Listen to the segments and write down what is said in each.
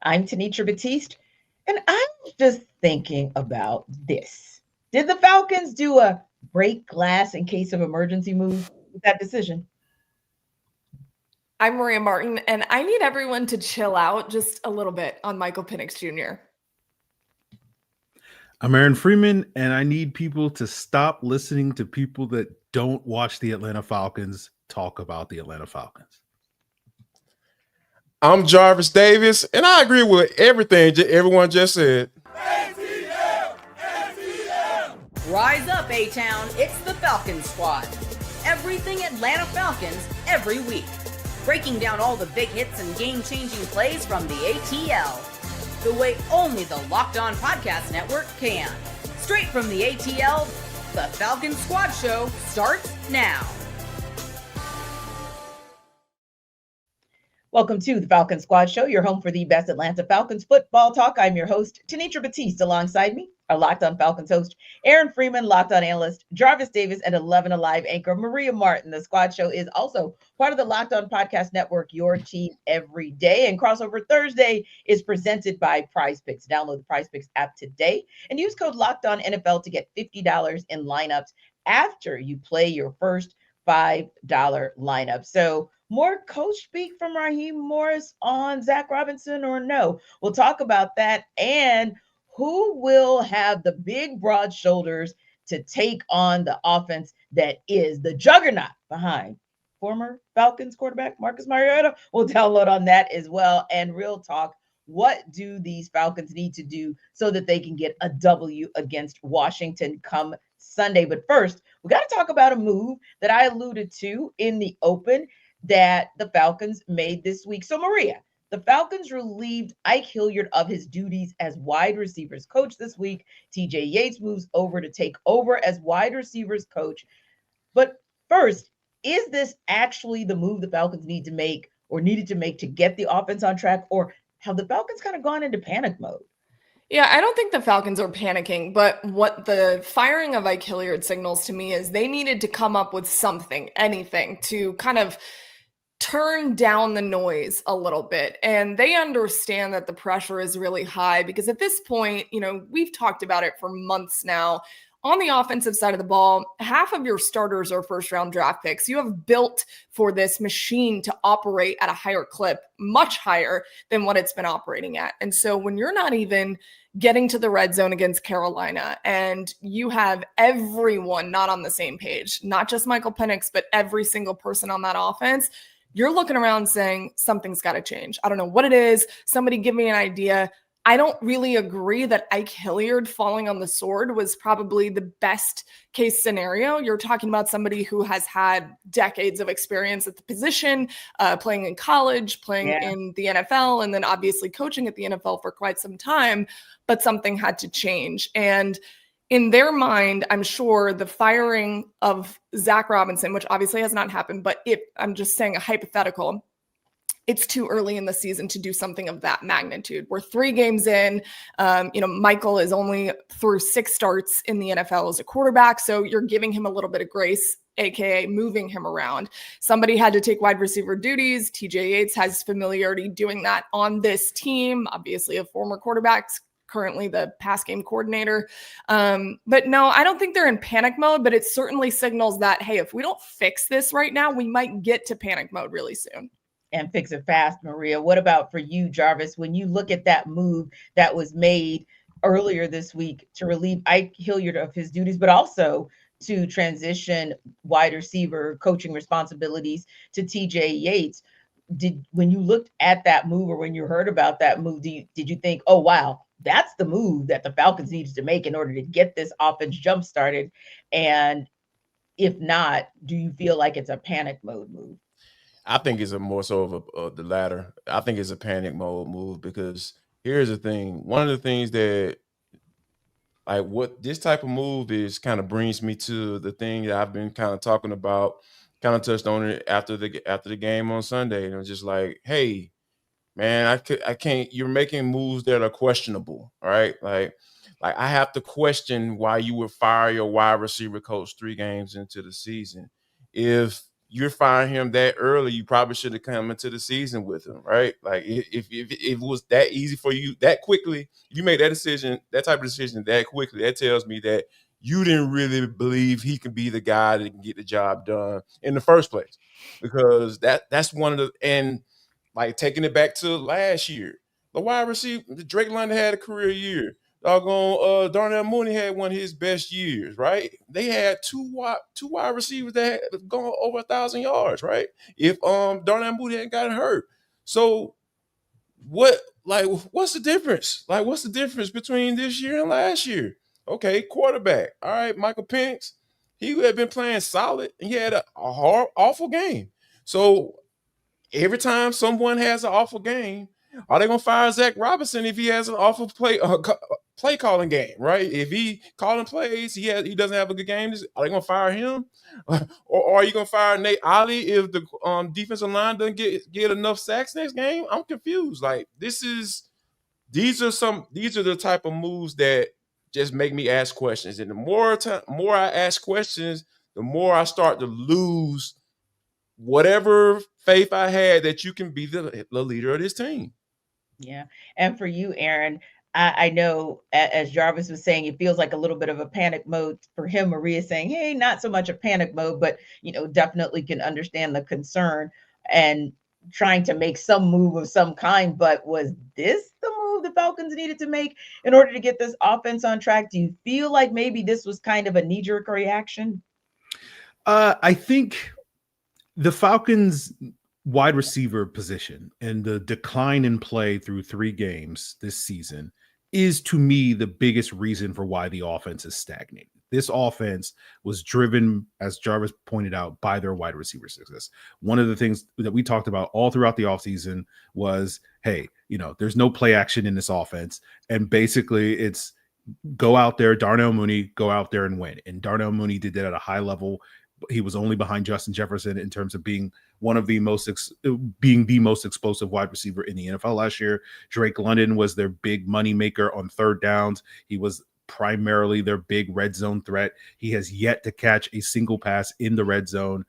I'm Tenitra Batiste, and I'm just thinking about this. Did the Falcons do a break glass in case of emergency move with that decision? I'm Maria Martin, and I need everyone to chill out just a little bit on Michael Penix Jr. I'm Aaron Freeman, and I need people to stop listening to people that don't watch the Atlanta Falcons talk about the Atlanta Falcons. I'm Jarvis Davis, and I agree with everything everyone just said. Rise up, A-Town. It's the Falcons Squad. Everything Atlanta Falcons every week. Breaking down all the big hits and game-changing plays from the ATL. The way only the Locked On Podcast Network can. Straight from the ATL, the Falcons Squad Show starts now. Welcome to the Falcons Squad Show, your home for the best Atlanta Falcons football talk. I'm your host, Tenitra Batiste. Alongside me, our Locked On Falcons host, Aaron Freeman, Locked On analyst, Jarvis Davis, and 11 Alive anchor, Maria Martin. The Squad Show is also part of the Locked On Podcast Network, your team every day. And Crossover Thursday is presented by Prize Picks. Download the Prize Picks app today and use code Locked On NFL to get $50 in lineups after you play your first $5 lineup. So, more coach speak from Raheem Morris on Zac Robinson or no? We'll talk about that, and who will have the big, broad shoulders to take on the offense that is the juggernaut behind former Falcons quarterback Marcus Mariota. We'll download on that as well. And real talk, what do these Falcons need to do so that they can get a W against Washington come Sunday? But first, we got to talk about a move that I alluded to in the open that the Falcons made this week. So, Maria, the Falcons relieved Ike Hilliard of his duties as wide receivers coach this week. TJ Yates moves over to take over as wide receivers coach. But first, is this actually the move the Falcons need to make or needed to make to get the offense on track, or have the Falcons kind of gone into panic mode? Yeah, I don't think the Falcons are panicking, but what the firing of Ike Hilliard signals to me is they needed to come up with something, anything, to kind of turn down the noise a little bit. And they understand that the pressure is really high because at this point, we've talked about it for months now. On the offensive side of the ball, half of your starters are first-round draft picks. You have built for this machine to operate at a higher clip, much higher than what it's been operating at. And so when you're not even getting to the red zone against Carolina and you have everyone not on the same page, not just Michael Penix, but every single person on that offense, you're looking around saying something's got to change. I don't know what it is. Somebody give me an idea. I don't really agree that Ike Hilliard falling on the sword was probably the best case scenario. You're talking about somebody who has had decades of experience at the position, playing in college, playing in the NFL, and then obviously coaching at the NFL for quite some time, but something had to change. And in their mind, I'm sure the firing of Zac Robinson, which obviously has not happened, but if I'm just saying a hypothetical, it's too early in the season to do something of that magnitude. We're 3 games in. Michael is only through 6 starts in the NFL as a quarterback, so you're giving him a little bit of grace, aka moving him around. Somebody had to take wide receiver duties. TJ Yates has familiarity doing that on this team, obviously a former quarterback, currently the pass game coordinator. But no, I don't think they're in panic mode, but it certainly signals that, hey, if we don't fix this right now, we might get to panic mode really soon. And fix it fast, Maria. What about for you, Jarvis? When you look at that move that was made earlier this week to relieve Ike Hilliard of his duties, but also to transition wide receiver coaching responsibilities to TJ Yates, when you looked at that move or when you heard about that move, did you think, oh, wow, that's the move that the Falcons needed to make in order to get this offense jump started? And if not, do you feel like it's a panic mode move? I think it's a more so of the latter. I think it's a panic mode move because here's the thing. One of the things that, like, what this type of move is kind of brings me to the thing that I've been kind of talking about, kind of touched on it after the game on Sunday. And it was just like, hey, man, I can't. You're making moves that are questionable, all right? Like I have to question why you would fire your wide receiver coach 3 games into the season. If you're firing him that early, you probably should have come into the season with him, right? Like if it was that easy for you that quickly, if you made that decision, that type of decision that quickly, that tells me that you didn't really believe he can be the guy that can get the job done in the first place. Because that's one of the, and like taking it back to last year, the wide receiver, Drake London had a career year. Doggone, Darnell Mooney had one of his best years, right? They had two wide receivers that had gone over 1,000 yards, right? If Darnell Mooney hadn't gotten hurt. So what's the difference? Like, what's the difference between this year and last year? Okay, quarterback. All right, Michael Penix, he had been playing solid and he had a awful game. So every time someone has an awful game, are they gonna fire Zac Robinson if he has an awful play calling game, right? If he calling plays, he doesn't have a good game, are they gonna fire him? Or are you gonna fire Nate Ollie if the defensive line doesn't get enough sacks next game? I'm confused. Like these are the type of moves that just make me ask questions. And the more I ask questions, the more I start to lose whatever faith I had that you can be the leader of this team. Yeah. And for you, Aaron, I know as Jarvis was saying, it feels like a little bit of a panic mode for him. Maria saying, hey, not so much a panic mode, but, definitely can understand the concern and trying to make some move of some kind. But was this the move the Falcons needed to make in order to get this offense on track? Do you feel like maybe this was kind of a knee-jerk reaction? I think the Falcons wide receiver position and the decline in play through 3 games this season is, to me, the biggest reason for why the offense is stagnated. This offense was driven, as Jarvis pointed out, by their wide receiver success. One of the things that we talked about all throughout the offseason was, hey, there's no play action in this offense. And basically it's go out there, Darnell Mooney, go out there and win. And Darnell Mooney did that at a high level. He was only behind Justin Jefferson in terms of being one of the most explosive wide receiver in the NFL last year. Drake London was their big money maker on third downs. He was primarily their big red zone threat. He has yet to catch a single pass in the red zone.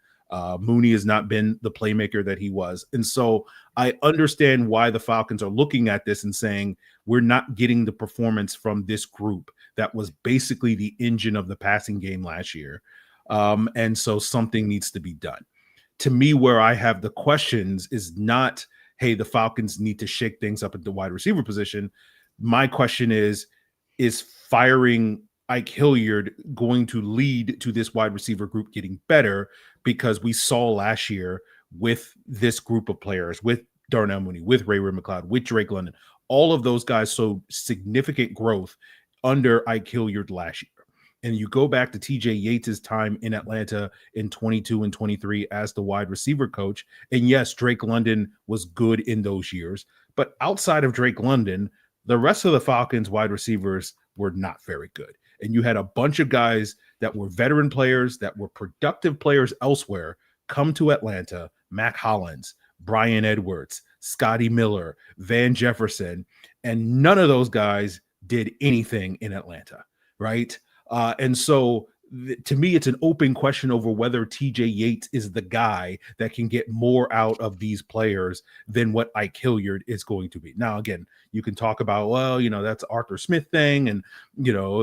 Mooney has not been the playmaker that he was. And so I understand why the Falcons are looking at this and saying, we're not getting the performance from this group that was basically the engine of the passing game last year. And so something needs to be done. To me, where I have the questions is not, hey, the Falcons need to shake things up at the wide receiver position. My question is firing Ike Hilliard going to lead to this wide receiver group getting better? Because we saw last year with this group of players, with Darnell Mooney, with Ray-Ray McCloud, with Drake London, all of those guys showed significant growth under Ike Hilliard last year. And you go back to TJ Yates' time in Atlanta in 22 and 23 as the wide receiver coach. And yes, Drake London was good in those years. But outside of Drake London, the rest of the Falcons wide receivers were not very good. And you had a bunch of guys that were veteran players, that were productive players elsewhere, come to Atlanta: Mac Hollins, Brian Edwards, Scotty Miller, Van Jefferson, and none of those guys did anything in Atlanta, right? And so to me, it's an open question over whether TJ Yates is the guy that can get more out of these players than what Ike Hilliard is going to be. Now, again, you can talk about, well, that's Arthur Smith thing and,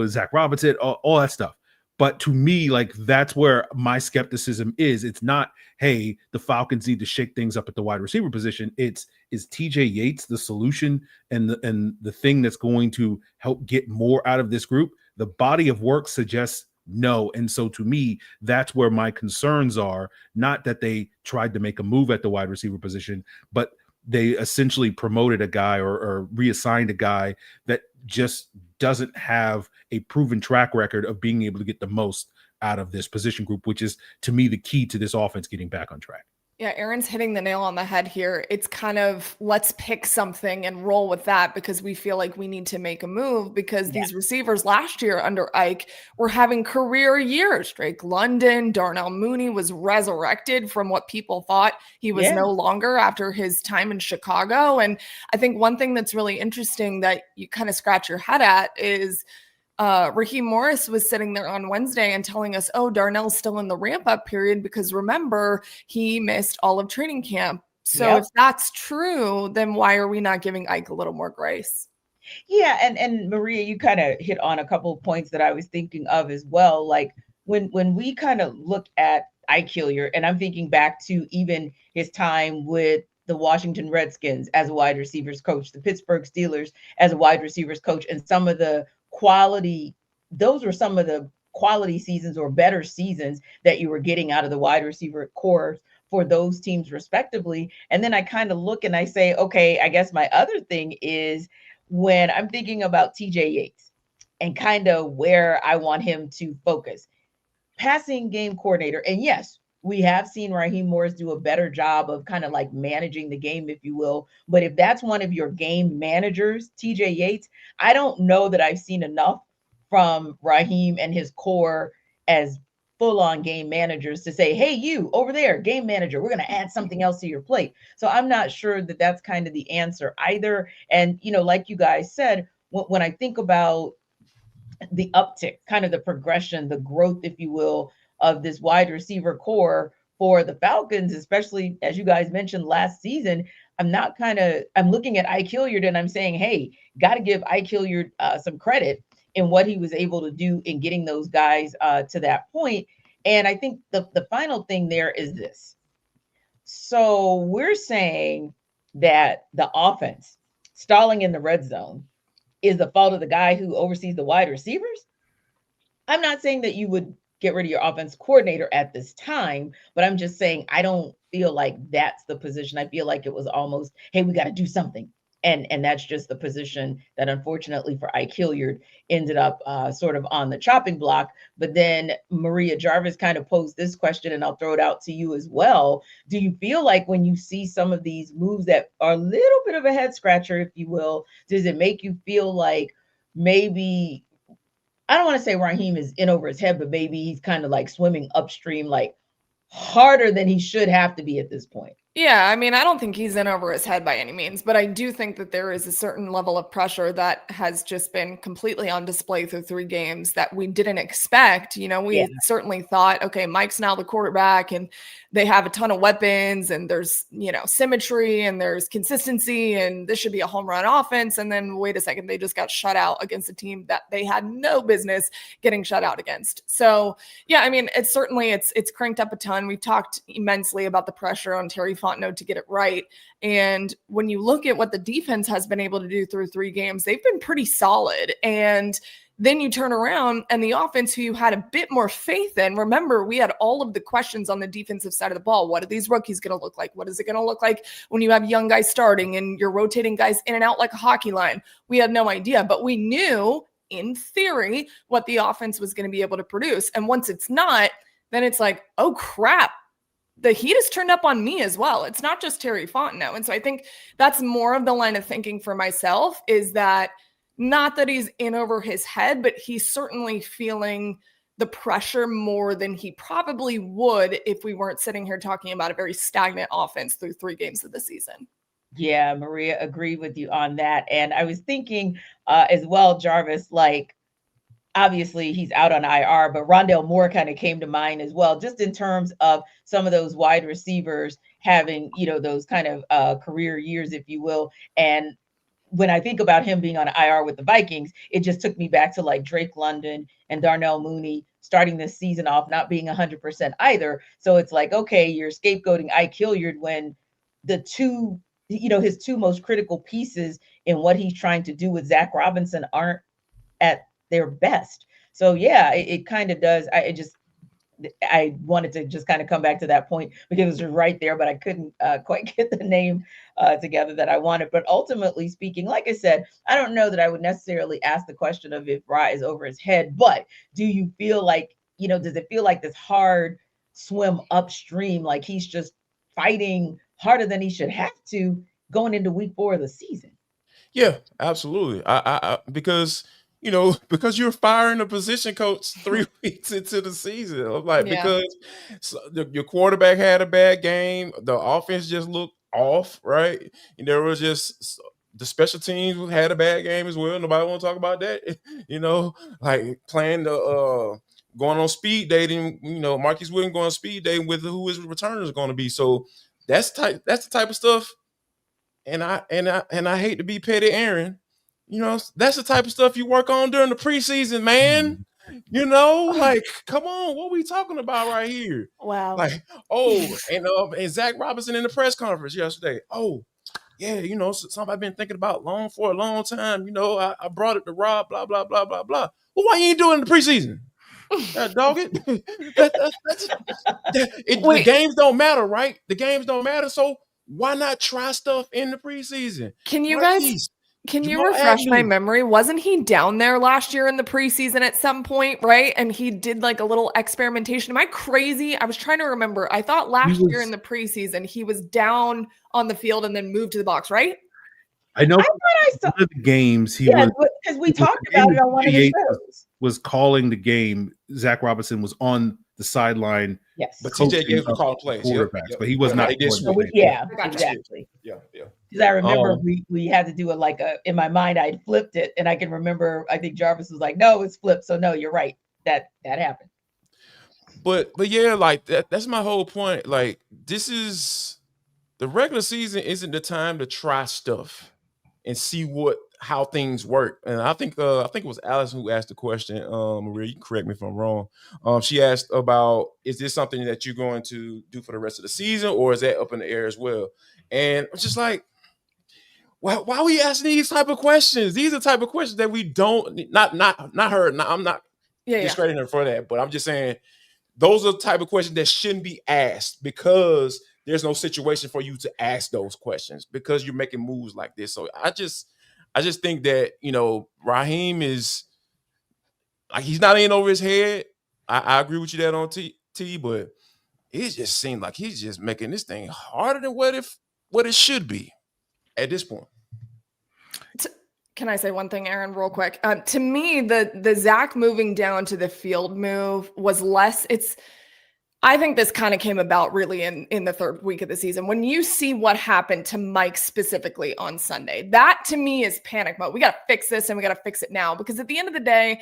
Zac Robinson, all that stuff. But to me, like, that's where my skepticism is. It's not, hey, the Falcons need to shake things up at the wide receiver position. Is TJ Yates the solution and the thing that's going to help get more out of this group? The body of work suggests no. And so to me, that's where my concerns are. Not that they tried to make a move at the wide receiver position, but they essentially promoted a guy or reassigned a guy that just doesn't have a proven track record of being able to get the most out of this position group, which is, to me, the key to this offense getting back on track. Yeah, Aaron's hitting the nail on the head here. It's kind of, let's pick something and roll with that because we feel like we need to make a move because these receivers last year under Ike were having career years. Drake London, Darnell Mooney was resurrected from what people thought he was no longer after his time in Chicago. And I think one thing that's really interesting that you kind of scratch your head at is Raheem Morris was sitting there on Wednesday and telling us, oh, Darnell's still in the ramp-up period because remember, he missed all of training camp. So if that's true, then why are we not giving Ike a little more grace? Yeah, and Maria, you kind of hit on a couple of points that I was thinking of as well. Like when we kind of look at Ike Hilliard, and I'm thinking back to even his time with the Washington Redskins as a wide receivers coach, the Pittsburgh Steelers as a wide receivers coach, and some of the quality, those were some of the quality seasons or better seasons that you were getting out of the wide receiver core for those teams respectively. And then I kind of look and I say, okay, I guess my other thing is when I'm thinking about TJ Yates and kind of where I want him to focus. Passing game coordinator. And yes, we have seen Raheem Morris do a better job of kind of like managing the game, if you will. But if that's one of your game managers, TJ Yates, I don't know that I've seen enough from Raheem and his core as full-on game managers to say, hey, you over there, game manager, we're going to add something else to your plate. So I'm not sure that that's kind of the answer either. And, you know, like you guys said, when I think about the uptick, kind of the progression, the growth, if you will, of this wide receiver core for the Falcons, especially as you guys mentioned last season, I'm looking at Ike Hilliard and I'm saying, hey, got to give Ike Hilliard some credit in what he was able to do in getting those guys to that point. And I think the final thing there is this. So we're saying that the offense stalling in the red zone is the fault of the guy who oversees the wide receivers. I'm not saying that you would get rid of your offense coordinator at this time, but I'm just saying I don't feel like that's the position. I feel like it was almost, hey, we got to do something. And that's just the position that unfortunately for Ike Hilliard ended up sort of on the chopping block. But then Maria Jarvis kind of posed this question, and I'll throw it out to you as well. Do you feel like when you see some of these moves that are a little bit of a head scratcher, if you will, does it make you feel like maybe, I don't want to say Raheem is in over his head, but maybe he's kind of like swimming upstream, like harder than he should have to be at this point? Yeah, I mean, I don't think he's in over his head by any means, but I do think that there is a certain level of pressure that has just been completely on display through 3 games that we didn't expect. You know, we certainly thought, okay, Mike's now the quarterback and they have a ton of weapons and there's, you know, symmetry and there's consistency and this should be a home run offense. And then wait a second, they just got shut out against a team that they had no business getting shut out against. So yeah, I mean, it's cranked up a ton. We talked immensely about the pressure on Terry Fontenot to get it right. And when you look at what the defense has been able to do through 3 games, they've been pretty solid. And then you turn around and the offense who you had a bit more faith in, remember, we had all of the questions on the defensive side of the ball. What are these rookies going to look like? What is it going to look like when you have young guys starting and you're rotating guys in and out like a hockey line? We had no idea, but we knew in theory what the offense was going to be able to produce. And once it's not, then it's like, oh crap, the heat has turned up on me as well. It's not just Terry Fontenot. And so I think that's more of the line of thinking for myself, is that not that he's in over his head, but he's certainly feeling the pressure more than he probably would if we weren't sitting here talking about a very stagnant offense through 3 games of the season. Yeah, Maria, agree with you on that. And I was thinking as well, Jarvis, like, obviously he's out on IR, but Rondale Moore kind of came to mind as well, just in terms of some of those wide receivers having, you know, those kind of career years, if you will. And when I think about him being on IR with the Vikings, it just took me back to like Drake London and Darnell Mooney starting this season off not being 100% either. So it's like, okay, you're scapegoating Ike Hilliard when the two, you know, his 2 most critical pieces in what he's trying to do with Zac Robinson aren't at their best. So yeah, it kind of does. I wanted to just kind of come back to that point because it was right there, but I couldn't quite get the name together that I wanted. But ultimately speaking, like I said, I don't know that I would necessarily ask the question of if Ra is over his head, but do you feel like, you know, does it feel like this hard swim upstream, like he's just fighting harder than he should have to going into week 4 of the season? Yeah, absolutely. I because you know, because you're firing a position coach 3 weeks into the season. I'm like, because your quarterback had a bad game, the offense just looked off, right? And there was just the special teams had a bad game as well. Nobody want to talk about that. Like playing the going on speed dating. Marquise Williams going on speed dating with who his returner is going to be. So that's the type of stuff. And I hate to be petty, Aaron. That's the type of stuff you work on during the preseason, man. Like, come on, what are we talking about right here? Wow. Like, and Zac Robinson in the press conference yesterday. Oh, yeah, something I've been thinking about for a long time. I brought it to Rob, blah, blah, blah, blah, blah. Well, why you ain't doing it in the preseason? Dog it. The games don't matter, right? The games don't matter, so why not try stuff in the preseason? Can you refresh my memory? Wasn't he down there last year in the preseason at some point, right? And he did like a little experimentation. Am I crazy? I was trying to remember. I thought last year in the preseason, he was down on the field and then moved to the box, right? I know I saw one of the games was because we talked about it on one of the shows. Was calling the game. Zac Robinson was on the sideline. Yes, but TJ gave him call plays, but he was not. Exactly. Yeah. Because I remember we had to do it in my mind, I flipped it, and I can remember. I think Jarvis was like, "No, it's flipped." So no, you're right. That happened. But yeah, like that's my whole point. Like, this is the regular season isn't the time to try stuff and see how things work. And I think it was Allison who asked the question. Maria, you can correct me if I'm wrong. She asked about, is this something that you're going to do for the rest of the season, or is that up in the air as well? And I'm just like, why are we asking these type of questions? These are the type of questions that we don't not her. I'm not discrediting her for that, but I'm just saying those are the type of questions that shouldn't be asked, because there's no situation for you to ask those questions because you're making moves like this. So I just think that, Raheem is like, he's not in over his head. I agree with you that on T, but it just seemed like he's just making this thing harder than what it should be at this point. Can I say one thing, Aaron, real quick? To me, the Zac moving down to the field move was less. I think this kind of came about really in the third week of the season. When you see what happened to Mike specifically on Sunday, that to me is panic mode. We got to fix this and we got to fix it now, because at the end of the day,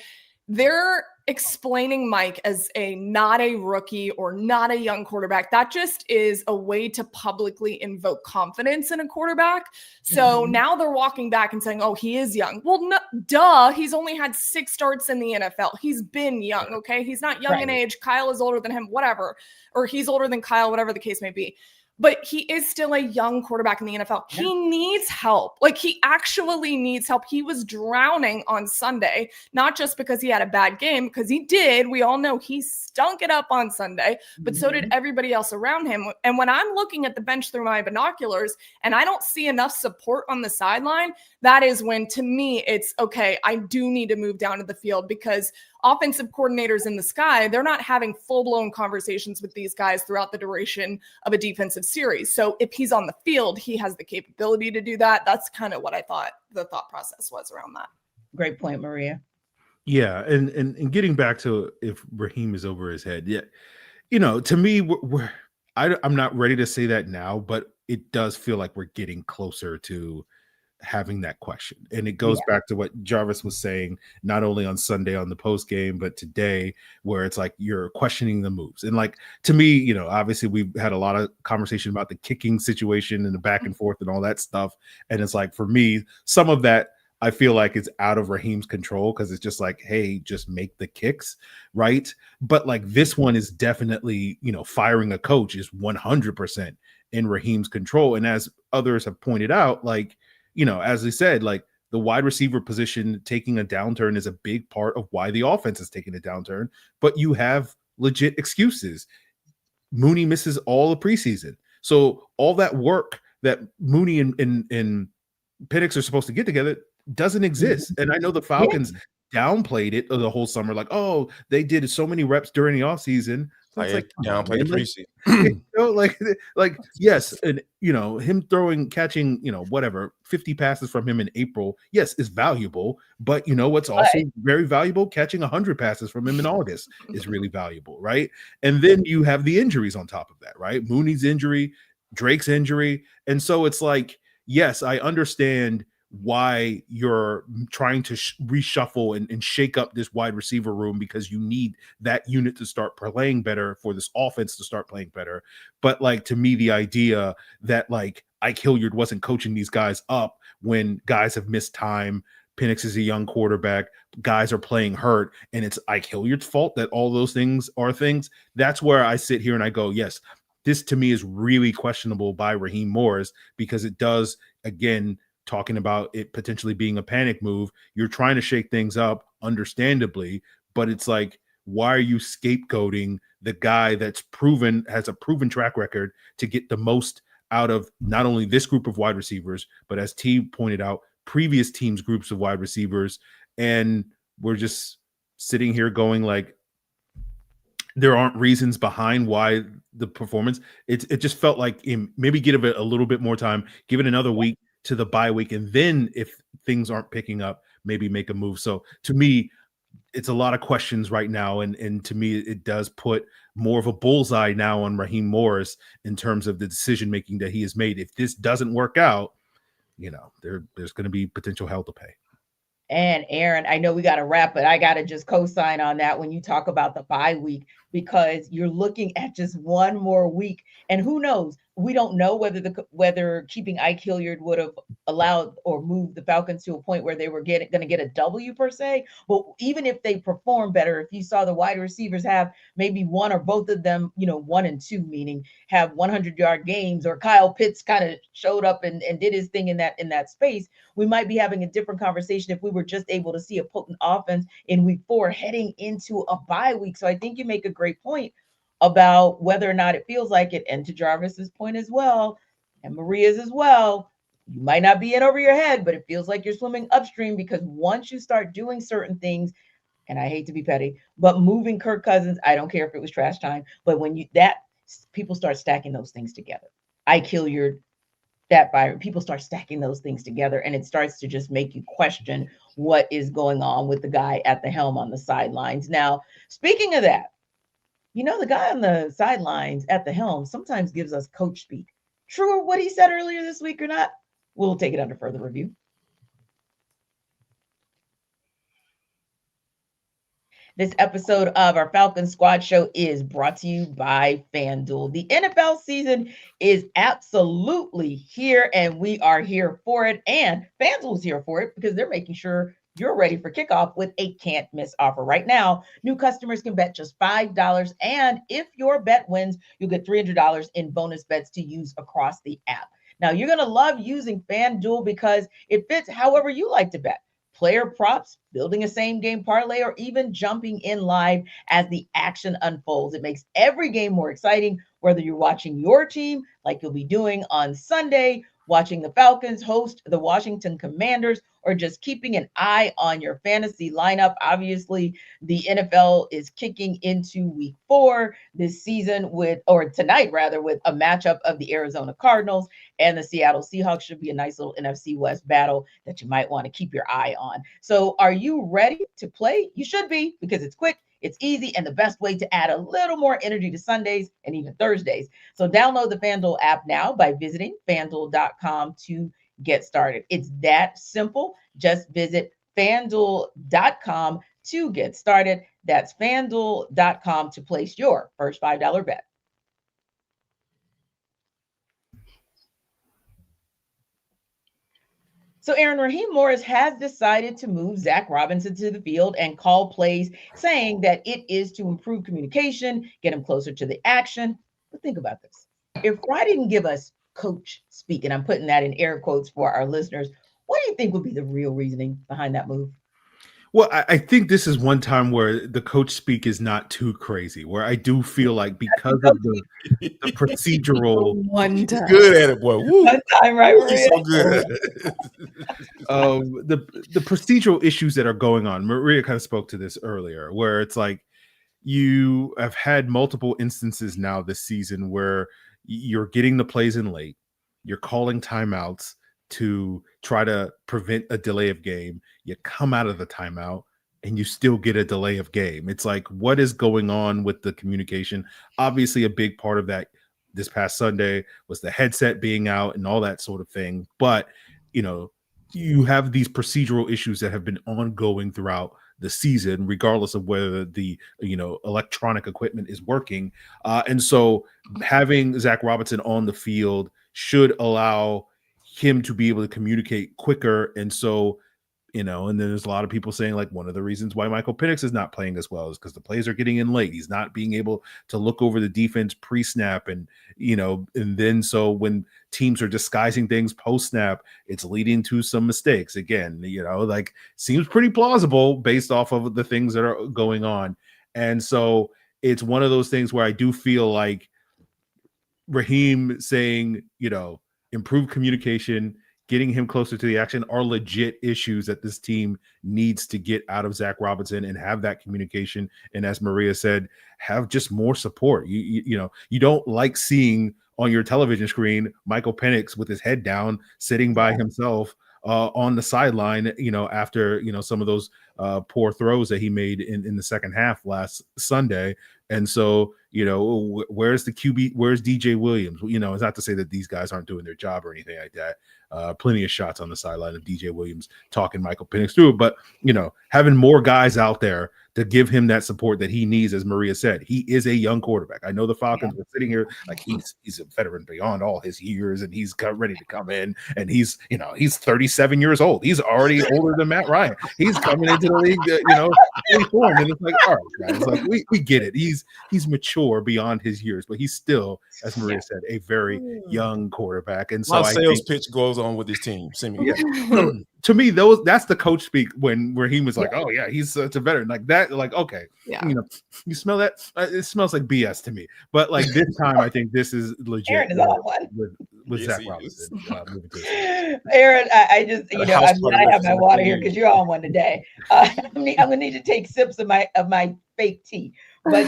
they're explaining Mike as not a rookie or not a young quarterback. That just is a way to publicly invoke confidence in a quarterback. So now they're walking back and saying, oh, he is young. Well, no, duh. He's only had 6 starts in the NFL. He's been young. Okay. He's not young in age. Kyle is older than him, whatever, or he's older than Kyle, whatever the case may be. But he is still a young quarterback in the NFL. Yeah. He needs help. Like, he actually needs help. He was drowning on Sunday, not just because he had a bad game, because he did. We all know he stunk it up on Sunday, but so did everybody else around him. And when I'm looking at the bench through my binoculars and I don't see enough support on the sideline, that is when, to me, it's okay, I do need to move down to the field, because offensive coordinators in the sky, they're not having full-blown conversations with these guys throughout the duration of a defensive series. So if he's on the field, he has the capability to do that. That's kind of what I thought the thought process was around that. Great point, Maria. Yeah, and getting back to if Raheem is over his head, to me, I'm not ready to say that now, but it does feel like we're getting closer to having that question. And it goes back to what Jarvis was saying, not only on Sunday on the post game, but today, where it's like you're questioning the moves. And like, to me, obviously we've had a lot of conversation about the kicking situation and the back and forth and all that stuff. And it's like, for me, some of that I feel like it's out of Raheem's control, because it's just like, hey, just make the kicks, right? But like, this one is definitely, firing a coach is 100% in Raheem's control. And as others have pointed out, like, as they said, like, the wide receiver position taking a downturn is a big part of why the offense is taking a downturn, but you have legit excuses. Mooney misses all the preseason. So all that work that Mooney and Penix are supposed to get together doesn't exist. And I know the Falcons downplayed it the whole summer, like, oh, they did so many reps during the offseason. So it's like downplayed the preseason. like yes, and him catching 50 passes from him in April, yes, is valuable, but what's also very valuable? Catching 100 passes from him in August is really valuable, right? And then you have the injuries on top of that, right? Mooney's injury, Drake's injury, and so it's like, yes, I understand why you're trying to reshuffle and shake up this wide receiver room, because you need that unit to start playing better for this offense to start playing better. But like, to me, the idea that like Ike Hilliard wasn't coaching these guys up when guys have missed time, Penix is a young quarterback, guys are playing hurt, and it's Ike Hilliard's fault that all those things are things. That's where I sit here and I go, yes, this to me is really questionable by Raheem Morris, because it does, again, talking about it potentially being a panic move. You're trying to shake things up, understandably, but it's like, why are you scapegoating the guy that's has a proven track record to get the most out of not only this group of wide receivers, but as T pointed out, previous teams' groups of wide receivers? And we're just sitting here going like, there aren't reasons behind why the performance. It just felt like maybe give it a little bit more time, give it another week to the bye week, and then if things aren't picking up, maybe make a move. So to me, it's a lot of questions right now, and to me, it does put more of a bullseye now on Raheem Morris in terms of the decision making that he has made. If this doesn't work out, there's going to be potential hell to pay. And Aaron, I know we got to wrap, but I got to just co-sign on that when you talk about the bye week, because you're looking at just one more week, and who knows? We don't know whether keeping Ike Hilliard would have allowed or moved the Falcons to a point where they were going to get a W per se. But even if they perform better, if you saw the wide receivers have maybe one or both of them, 1 and 2, meaning have 100-yard games, or Kyle Pitts kind of showed up and did his thing in that space, we might be having a different conversation if we were just able to see a potent offense in week 4 heading into a bye week. So I think you make a great point about whether or not it feels like it. And to Jarvis's point as well, and Maria's as well, you might not be in over your head, but it feels like you're swimming upstream, because once you start doing certain things, and I hate to be petty, but moving Kirk Cousins, I don't care if it was trash time, but when people start stacking those things together, Ike Hilliard, that Byron, people start stacking those things together, and it starts to just make you question what is going on with the guy at the helm on the sidelines. Now, speaking of that, the guy on the sidelines at the helm sometimes gives us coach speak. True what he said earlier this week or not? We'll take it under further review. This episode of our Falcons Squad Show is brought to you by FanDuel. The NFL season is absolutely here, and we are here for it. And FanDuel's here for it because they're making sure you're ready for kickoff with a can't-miss offer. Right now, new customers can bet just $5, and if your bet wins, you'll get $300 in bonus bets to use across the app. Now, you're going to love using FanDuel because it fits however you like to bet. Player props, building a same-game parlay, or even jumping in live as the action unfolds. It makes every game more exciting, whether you're watching your team, like you'll be doing on Sunday, watching the Falcons host the Washington Commanders, or just keeping an eye on your fantasy lineup. Obviously, the NFL is kicking into week 4 this season tonight with a matchup of the Arizona Cardinals and the Seattle Seahawks. Should be a nice little NFC West battle that you might want to keep your eye on. So are you ready to play? You should be, because it's quick, it's easy, and the best way to add a little more energy to Sundays and even Thursdays. So download the FanDuel app now by visiting FanDuel.com to get started. It's that simple. Just visit FanDuel.com to get started. That's FanDuel.com to place your first $5 bet. So Aaron, Raheem Morris has decided to move Zac Robinson to the field and call plays, saying that it is to improve communication, get him closer to the action. But think about this. If Fry didn't give us coach speak, and I'm putting that in air quotes for our listeners, what do you think would be the real reasoning behind that move? Well, I think this is one time where the coach speak is not too crazy, where I do feel like because of the procedural one time. Good at it, boy. Woo. One time, right? He's so good. The procedural issues that are going on. Maria kind of spoke to this earlier, where it's like you have had multiple instances now this season where you're getting the plays in late, you're calling timeouts to try to prevent a delay of game. You come out of the timeout and you still get a delay of game. It's like, what is going on with the communication? Obviously, a big part of that this past Sunday was the headset being out and all that sort of thing. But, you have these procedural issues that have been ongoing throughout the season, regardless of whether the electronic equipment is working. And so having Zac Robinson on the field should allow him to be able to communicate quicker. And so, and then there's a lot of people saying like one of the reasons why Michael Penix is not playing as well is because the plays are getting in late. He's not being able to look over the defense pre-snap, and then so when teams are disguising things post-snap, it's leading to some mistakes. Again, like seems pretty plausible based off of the things that are going on. And so it's one of those things where I do feel like Raheem saying, improve communication, getting him closer to the action are legit issues that this team needs to get out of Zac Robinson and have that communication. And as Maria said, have just more support. You don't like seeing on your television screen Michael Penix with his head down, sitting by himself on the sideline, after, some of those poor throws that he made in the second half last Sunday. And so, where's the QB? Where's DJ Williams? It's not to say that these guys aren't doing their job or anything like that. Plenty of shots on the sideline of DJ Williams talking Michael Penix through, but having more guys out there to give him that support that he needs, as Maria said, he is a young quarterback. I know the Falcons were sitting here like he's a veteran beyond all his years, and he's ready to come in, and he's 37 years old. He's already older than Matt Ryan. He's coming into the league, reformed, and it's like, all right, guys, like we get it. He's mature beyond his years, but he's still, as Maria said, a very young quarterback. And so sales pitch goes on with his team. To me, that's the coach speak where he was like, "Oh yeah, he's such a veteran." Like that, like okay, you smell that? It smells like BS to me. But like this time, I think this is legit. Aaron is on one with Zac Robinson. Aaron, I just I'm glad I have my water here because you're on one today. I'm gonna need to take sips of my fake tea, but.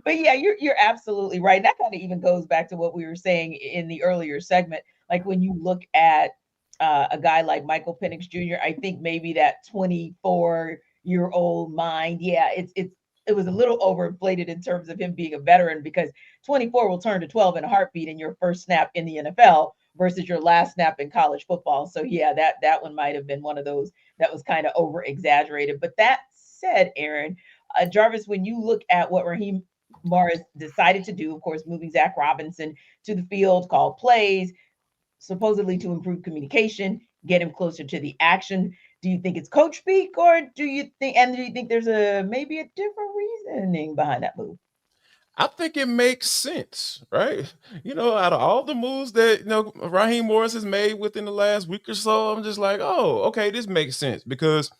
But yeah, you're absolutely right. That kind of even goes back to what we were saying in the earlier segment. Like when you look at a guy like Michael Penix Jr., I think maybe that 24-year-old mind, it was a little overinflated in terms of him being a veteran, because 24 will turn to 12 in a heartbeat in your first snap in the NFL versus your last snap in college football. So yeah, that one might have been one of those that was kind of over exaggerated. But that said, Aaron, Jarvis, when you look at what Raheem Morris decided to do, of course, moving Zac Robinson to the field, call plays, supposedly to improve communication, get him closer to the action. Do you think it's coach speak, or do you think there's maybe a different reasoning behind that move? I think it makes sense, right? Out of all the moves that Raheem Morris has made within the last week or so, I'm just like, oh, okay, this makes sense. Because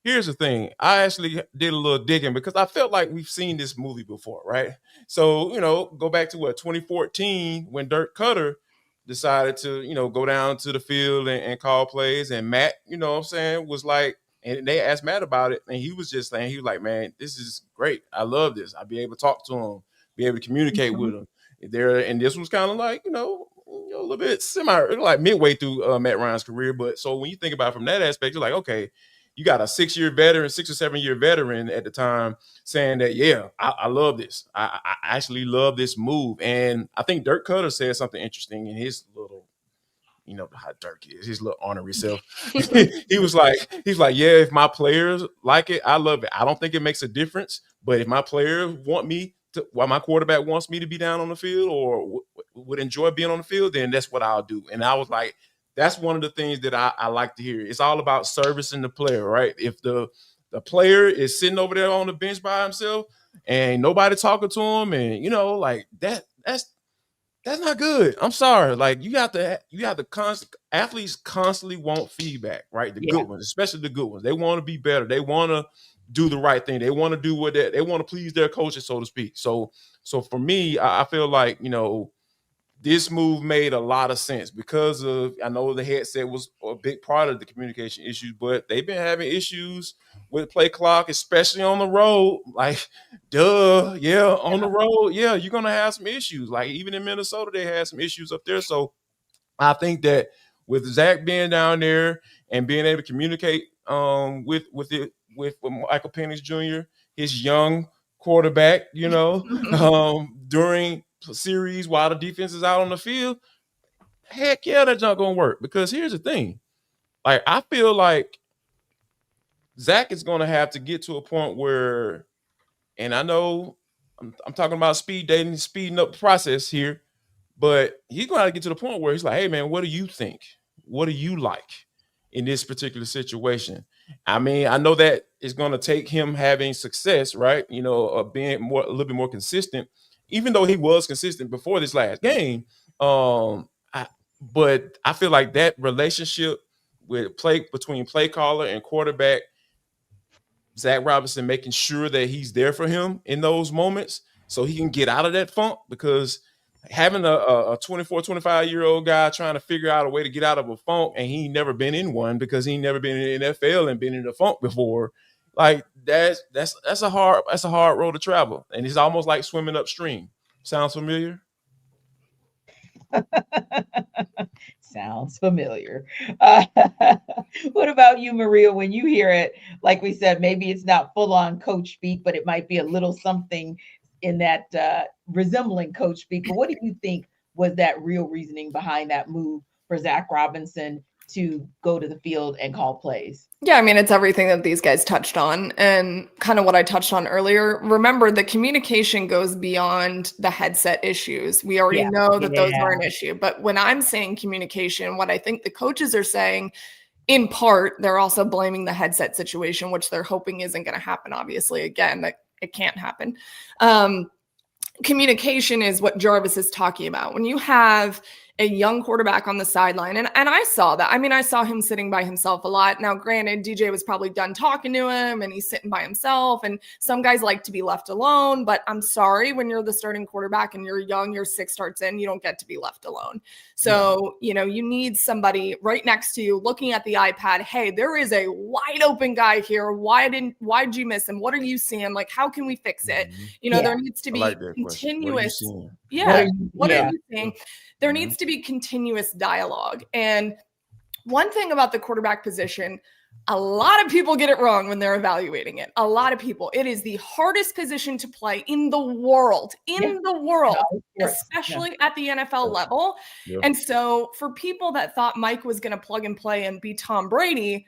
here's the thing. I actually did a little digging because I felt like we've seen this movie before, right? So, go back to 2014 when Dirk Cutter decided to, go down to the field and call plays. And Matt, was like, and they asked Matt about it. And he was just saying, he was like, man, this is great. I love this. I'll be able to talk to him, be able to communicate with him. And this was kind of like, a little bit like midway through Matt Ryan's career. But so when you think about it from that aspect, you're like, okay, you got a 6-year veteran, 6 or 7 year veteran at the time saying that, yeah, I love this. I actually love this move. And I think Dirk Cutter said something interesting in his little, how Dirk is, his little honorary self. he was like, yeah, if my players like it, I love it. I don't think it makes a difference. But if my players while my quarterback wants me to be down on the field or would enjoy being on the field, then that's what I'll do. And I was like, that's one of the things that I like to hear. It's all about servicing the player, right? If the player is sitting over there on the bench by himself and nobody talking to him, and like that's not good. I'm sorry. Like you have to athletes constantly want feedback, right? The good ones, especially the good ones. They want to be better. They want to do the right thing. They want to do what they want to please their coaches, so to speak. So for me, I feel like, this move made a lot of sense because I know the headset was a big part of the communication issues, but they've been having issues with play clock, especially on the road. Like, on the road, you're going to have some issues. Like, even in Minnesota, they had some issues up there. So I think that with Zac being down there and being able to communicate with Michael Penix Jr., his young quarterback, during series while the defense is out on the field, heck yeah, that's not gonna work. Because here's the thing, like I feel like Zac is going to have to get to a point where, and I know I'm talking about speed dating, speeding up the process here, but he's going to get to the point where he's like, hey, man, what do you think? What do you like in this particular situation? I mean, I know that it's going to take him having success, right? You know, being a little bit more consistent, even though he was consistent before this last game. But I feel like that relationship between play caller and quarterback, Zac Robinson making sure that he's there for him in those moments so he can get out of that funk, because having a 24, 25-year-old guy trying to figure out a way to get out of a funk, and he never been in one because he never been in the NFL and been in a funk before, like that's a hard road to travel, and it's almost like swimming upstream. Sounds familiar? Sounds familiar. What about you, Maria? When you hear it, like we said, maybe it's not full-on coach speak, but it might be a little something in that resembling coach speak. But what do you think was that real reasoning behind that move for Zac Robinson to go to the field and call plays? Yeah, I mean, it's everything that these guys touched on, and kind of what I touched on earlier. Remember, the communication goes beyond the headset issues. We already know that those are an issue. But when I'm saying communication, what I think the coaches are saying, in part, they're also blaming the headset situation, which they're hoping isn't going to happen. Obviously, again, that it can't happen. Communication is what Jarvis is talking about. When you have a young quarterback on the sideline, and I saw that. I mean, I saw him sitting by himself a lot. Now, granted, DJ was probably done talking to him, and he's sitting by himself, and some guys like to be left alone, but I'm sorry, when you're the starting quarterback and you're young, you're 6 starts in, you don't get to be left alone. So, you know, you need somebody right next to you looking at the iPad. Hey, there is a wide open guy here. Why'd you miss him? What are you seeing? Like, how can we fix it? You know, there needs to be continuous. What are you seeing? There needs to be continuous dialogue. And one thing about the quarterback position, a lot of people get it wrong when they're evaluating it. A lot of people. It is the hardest position to play in the world, especially at the NFL level. And so for people that thought Mike was going to plug and play and be Tom Brady,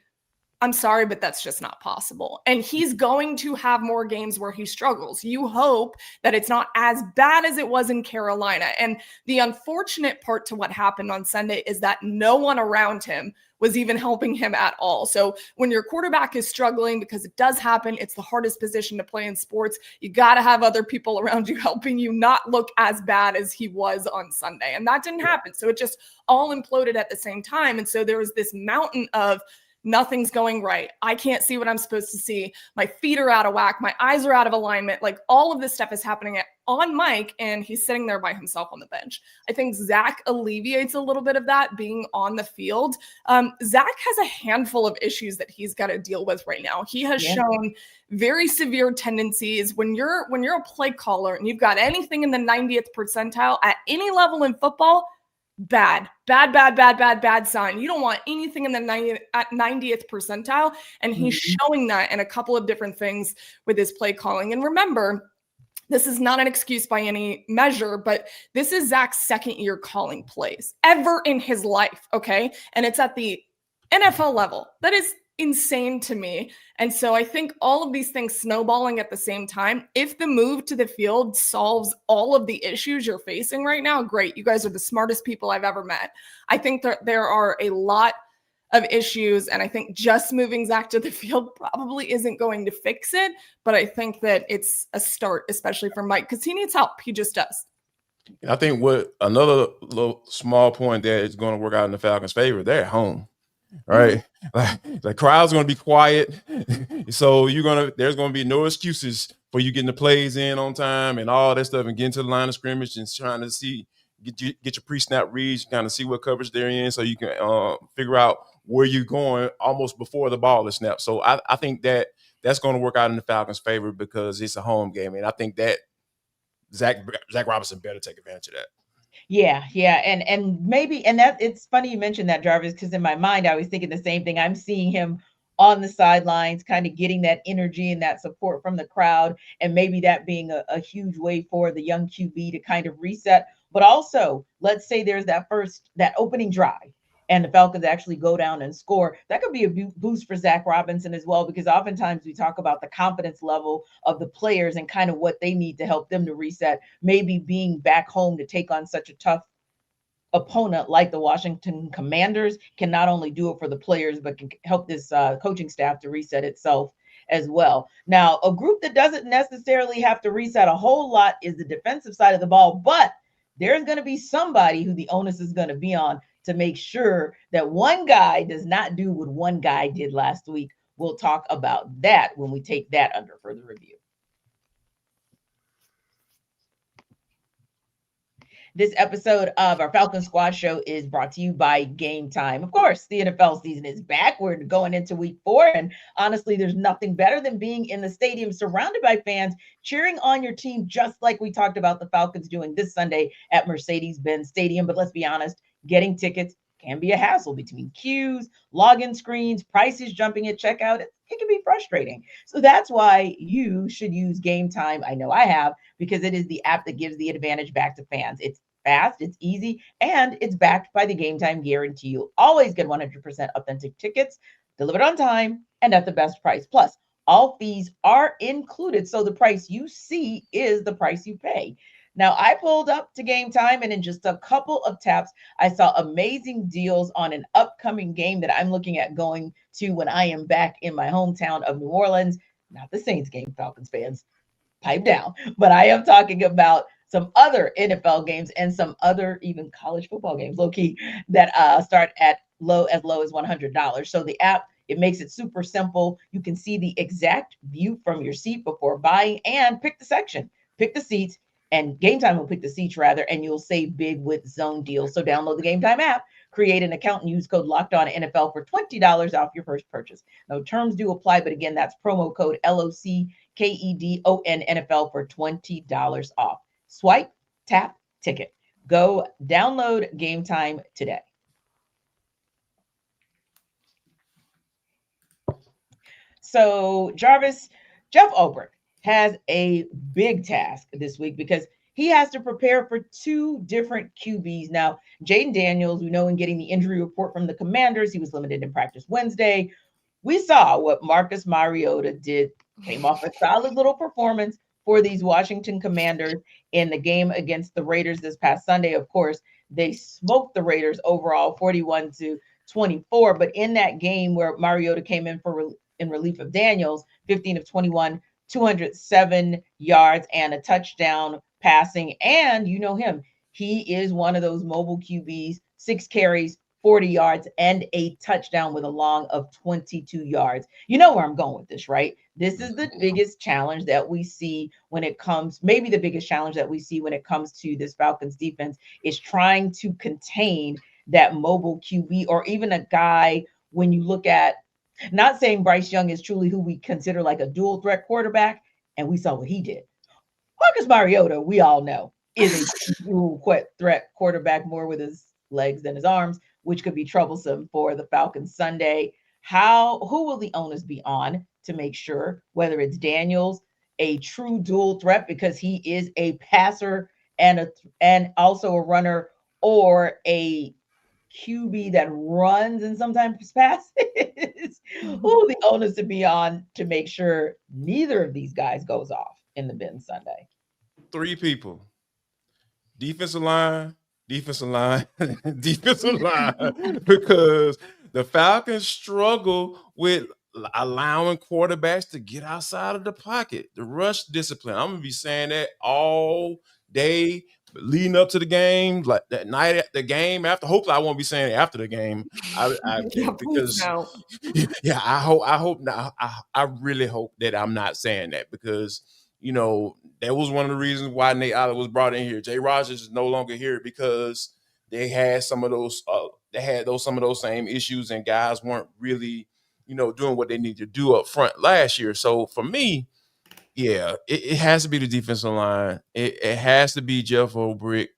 I'm sorry, but that's just not possible. And he's going to have more games where he struggles. You hope that it's not as bad as it was in Carolina. And the unfortunate part to what happened on Sunday is that no one around him was even helping him at all. So when your quarterback is struggling, because it does happen, it's the hardest position to play in sports, you got to have other people around you helping you not look as bad as he was on Sunday. And that didn't happen. So it just all imploded at the same time. And so there was this mountain of nothing's going right. I can't see what I'm supposed to see. My feet are out of whack. My eyes are out of alignment. Like, all of this stuff is happening on Mike, and he's sitting there by himself on the bench. I think Zac alleviates a little bit of that being on the field. Zac has a handful of issues that he's got to deal with right now. He has shown very severe tendencies. When you're a play caller and you've got anything in the 90th percentile at any level in football, bad sign. You don't want anything in the 90th percentile. And he's showing that in a couple of different things with his play calling. And remember, this is not an excuse by any measure, but this is Zac's second year calling plays ever in his life. Okay. And it's at the NFL level. That is insane to me. And so I think all of these things snowballing at the same time, if the move to the field solves all of the issues you're facing right now, great. You guys are the smartest people I've ever met. I think that there are a lot of issues, and I think just moving Zac to the field probably isn't going to fix it, but I think that it's a start, especially for Mike, because he needs help. He just does. I think what another little small point that is going to work out in the Falcons' favor, they're at home. Right, the crowd's going to be quiet, so there's going to be no excuses for you getting the plays in on time and all that stuff, and getting to the line of scrimmage and trying to get your pre-snap reads, kind of see what coverage they're in, so you can figure out where you're going almost before the ball is snapped. So I think that's going to work out in the Falcons' favor because it's a home game, and I think that Zac Robinson better take advantage of that. Yeah. And maybe, and that it's funny you mentioned that, Jarvis, because in my mind, I was thinking the same thing. I'm seeing him on the sidelines, kind of getting that energy and that support from the crowd. And maybe that being a huge way for the young QB to kind of reset. But also, let's say there's that opening drive and the Falcons actually go down and score, that could be a boost for Zac Robinson as well, because oftentimes we talk about the confidence level of the players and kind of what they need to help them to reset. Maybe being back home to take on such a tough opponent like the Washington Commanders can not only do it for the players, but can help this coaching staff to reset itself as well. Now, a group that doesn't necessarily have to reset a whole lot is the defensive side of the ball, but there's going to be somebody who the onus is going to be on to make sure that one guy does not do what one guy did last week. We'll talk about that when we take that under further review. This episode of our Falcons Squad Show is brought to you by GameTime. Of course, the NFL season is back. We're going into week 4, and honestly, there's nothing better than being in the stadium surrounded by fans cheering on your team, just like we talked about the Falcons doing this Sunday at Mercedes-Benz Stadium. But let's be honest, getting tickets can be a hassle between queues, login screens, prices jumping at checkout. It can be frustrating. So that's why you should use GameTime. I know I have, because it is the app that gives the advantage back to fans. It's fast, it's easy, and it's backed by the GameTime guarantee. You'll always get 100% authentic tickets delivered on time and at the best price. Plus, all fees are included, so the price you see is the price you pay. Now, I pulled up to GameTime, and in just a couple of taps, I saw amazing deals on an upcoming game that I'm looking at going to when I am back in my hometown of New Orleans. Not the Saints game, Falcons fans. Pipe down. But I am talking about some other NFL games and some other even college football games, low-key, that start at as low as $100. So the app, it makes it super simple. You can see the exact view from your seat before buying and pick the section, pick the seats, and GameTime will pick the seats rather, and you'll save big with zone deals. So download the GameTime app, create an account, and use code LOCKEDONNFL for $20 off your first purchase. No terms do apply, but again, that's promo code LOCKEDONNFL for $20 off. Swipe, tap, ticket. Go download GameTime today. So Jeff Ulbrich has a big task this week because he has to prepare for 2 different QBs. Now, Jayden Daniels, we know in getting the injury report from the Commanders, he was limited in practice Wednesday. We saw what Marcus Mariota did, came off a solid little performance for these Washington Commanders in the game against the Raiders this past Sunday. Of course, they smoked the Raiders overall 41-24, but in that game where Mariota came in in relief of Daniels, 15 of 21, 207 yards and a touchdown passing. And you know him. He is one of those mobile QBs, 6 carries, 40 yards, and a touchdown with a long of 22 yards. You know where I'm going with this, right? This is the biggest challenge that we see when it comes, maybe the biggest challenge that we see when it comes to this Falcons defense is trying to contain that mobile QB, or even a guy when you look at, not saying Bryce Young is truly who we consider like a dual threat quarterback, and we saw what he did. Marcus Mariota, we all know, is a dual threat quarterback, more with his legs than his arms, which could be troublesome for the Falcons Sunday. Who will the onus be on to make sure, whether it's Daniels, a true dual threat because he is a passer and also a runner, or a QB that runs and sometimes passes? Who will the onus to be on to make sure neither of these guys goes off in the bin Sunday? 3 people: defensive line, defensive line, defensive line, because the Falcons struggle with allowing quarterbacks to get outside of the pocket, the rush discipline. I'm gonna be saying that all day leading up to the game, like that night at the game after. Hopefully I won't be saying it after the game. Because yeah, I hope not. I really hope that I'm not saying that, because you know that was one of the reasons why Nate Allen was brought in here. Jay Rogers is no longer here because they had some of those same issues, and guys weren't really doing what they need to do up front last year. So for me, yeah, it has to be the defensive line. It has to be Jeff Ulbrich,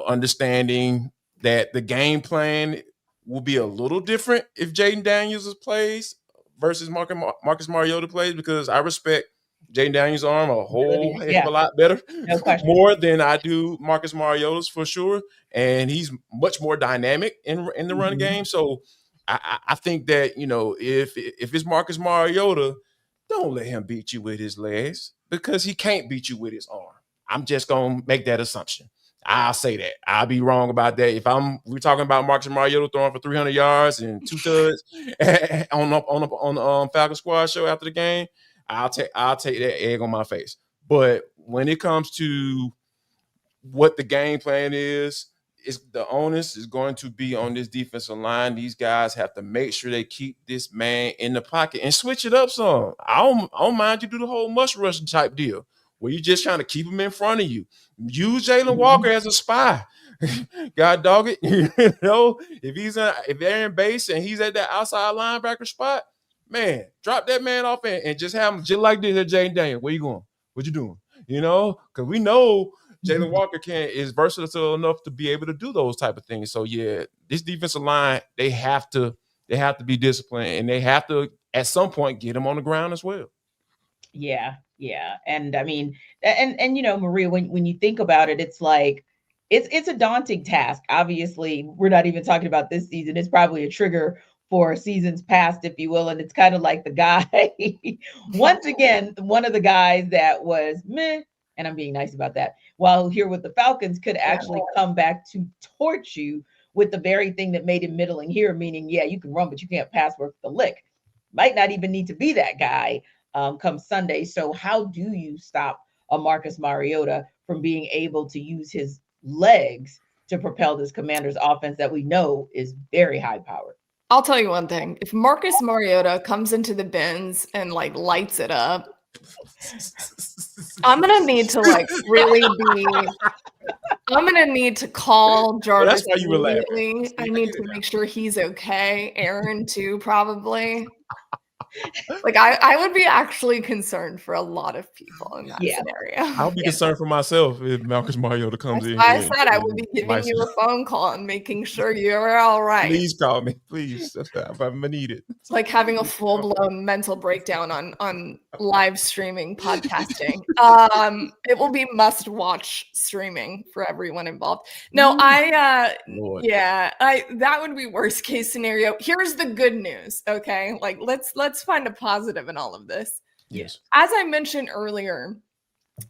understanding that the game plan will be a little different if Jayden Daniels plays versus Marcus Mariota plays, because I respect Jaden Daniels' arm a whole heck of a lot better, No question. more than I do Marcus Mariota's for sure. And he's much more dynamic in the run game. So I think that, you know, if it's Marcus Mariota, don't let him beat you with his legs, because he can't beat you with his arm. I'm just going to make that assumption. I'll say that. I'll be wrong about that. If we're talking about Marcus Mariota throwing for 300 yards and 2 tuds on the Falcons Squad Show after the game, I'll take that egg on my face. But when it comes to what the game plan is the onus is going to be on this defensive line. These guys have to make sure they keep this man in the pocket and switch it up some. I don't mind you do the whole must rush type deal where you're just trying to keep him in front of you. Use Jalen Walker as a spy. God dog it. You know, if they're in base and he's at that outside linebacker spot, man, drop that man off and just have him just like this at Jaden Daniels. Where you going? What you doing? You know, because we know Jalen Walker is versatile enough to be able to do those type of things. So yeah, this defensive line, they have to be disciplined, and they have to at some point get him on the ground as well. Yeah. And I mean, and you know, Maria, when you think about it, it's like it's a daunting task. Obviously, we're not even talking about this season. It's probably a trigger for seasons past, if you will. And it's kind of like the guy, once again, one of the guys that was meh, and I'm being nice about that, while here with the Falcons could actually come back to torch you with the very thing that made him middling here, meaning, yeah, you can run, but you can't pass worth the lick. Might not even need to be that guy come Sunday. So how do you stop a Marcus Mariota from being able to use his legs to propel this Commanders offense that we know is very high powered? I'll tell you one thing. If Marcus Mariota comes into the bins and like lights it up, I'm going to need to like really I'm going to need to call Jarvis immediately. I need to make sure he's okay. Aaron too, probably. Like I would be actually concerned for a lot of people in that scenario. I'll be concerned for myself if Marcus Mariota comes in. I said I would be giving you a phone call and making sure you're all right. Please call me, please. I'm gonna need it. It's like having a full-blown mental breakdown on live streaming podcasting. It will be must-watch streaming for everyone involved. No, that would be worst case scenario. Here's the good news, okay? Like let's find a positive in all of this. Yes. As I mentioned earlier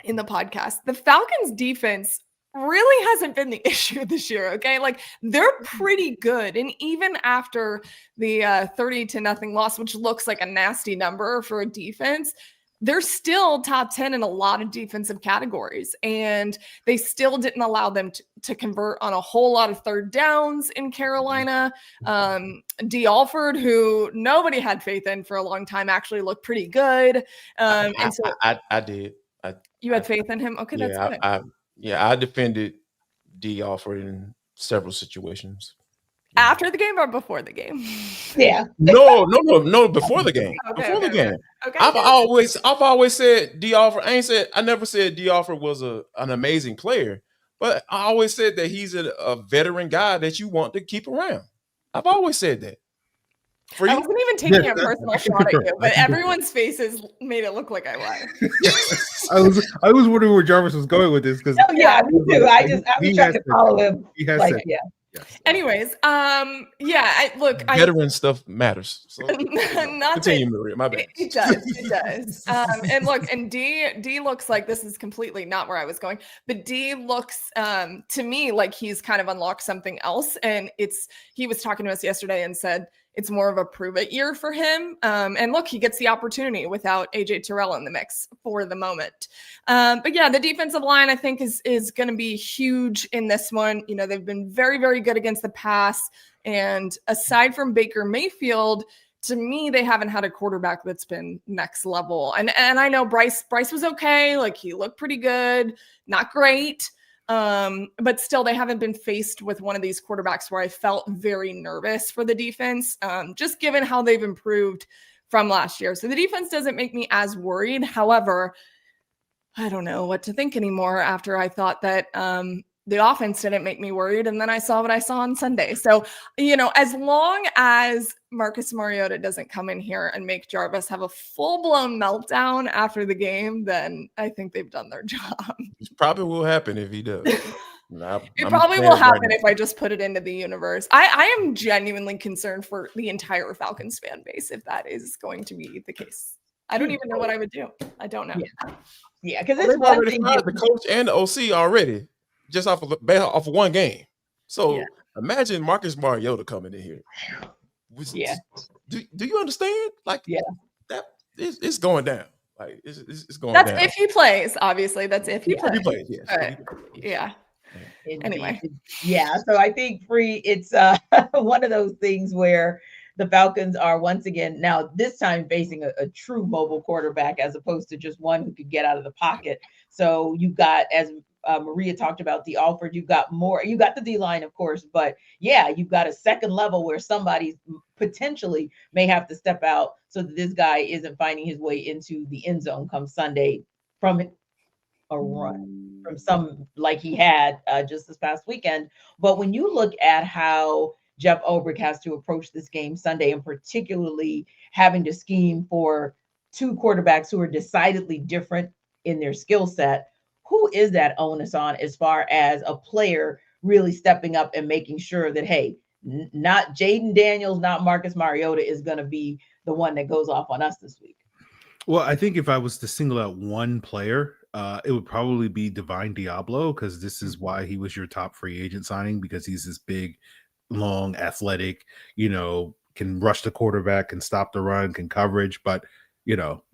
in the podcast, the Falcons defense really hasn't been the issue this year, okay? Like they're pretty good. And even after the 30-0 loss, which looks like a nasty number for a defense, they're still top 10 in a lot of defensive categories. And they still didn't allow them to convert on a whole lot of third downs in Carolina. D. Alford, who nobody had faith in for a long time, actually looked pretty good. I did. You had faith in him? Okay, that's good. I defended D. Alford in several situations. After the game or before the game? Yeah. No, before the game. Okay. Game. Okay. I've always said D. Alford. I never said D. Alford was an amazing player, but I always said that he's a veteran guy that you want to keep around. I've always said that. I wasn't even taking a personal shot at you, but everyone's faces made it look like I was. I was wondering where Jarvis was going with this because. Oh yeah, me too. I was trying to follow him. He has like, yeah. Yes. Anyways, veteran stuff matters. So, continue, Maria. My bad. It does. And D looks like this is completely not where I was going, but D looks to me like he's kind of unlocked something else, and he was talking to us yesterday and said it's more of a prove it year for him. And look, he gets the opportunity without AJ Terrell in the mix for the moment. But yeah, the defensive line, I think, is going to be huge in this one. You know, they've been very, very good against the pass. And aside from Baker Mayfield, to me, they haven't had a quarterback that's been next level. And I know Bryce was okay. Like he looked pretty good, not great. But still, they haven't been faced with one of these quarterbacks where I felt very nervous for the defense, just given how they've improved from last year. So the defense doesn't make me as worried. However, I don't know what to think anymore after I thought that the offense didn't make me worried. And then I saw what I saw on Sunday. So, as long as Marcus Mariota doesn't come in here and make Jarvis have a full-blown meltdown after the game, then I think they've done their job. It probably will happen if he does. It probably will happen if I just put it into the universe. I am genuinely concerned for the entire Falcons fan base if that is going to be the case. I don't even know what I would do. I don't know. Yeah, because they've already fired the coach and the OC already, just off of one game. So imagine Marcus Mariota coming in here. Do you understand? Like, that it's going down. Like it's going down. That's if he plays. Obviously, that's if he plays. If he plays, yes. Yeah. Anyway. Yeah. So I think it's one of those things where the Falcons are once again now this time facing a true mobile quarterback as opposed to just one who could get out of the pocket. So you've got, as Maria talked about, the Alford, you got the D-line, of course, but you've got a second level where somebody potentially may have to step out so that this guy isn't finding his way into the end zone come Sunday from a run from some like he had just this past weekend. But when you look at how Jeff Ulbrich has to approach this game Sunday, and particularly having to scheme for two quarterbacks who are decidedly different in their skill set, who is that onus on as far as a player really stepping up and making sure that, hey, not Jaden Daniels, not Marcus Mariota is going to be the one that goes off on us this week? Well, I think if I was to single out one player, it would probably be Divine Diablo, because this is why he was your top free agent signing, because he's this big, long, athletic, can rush the quarterback, can stop the run, can coverage. But,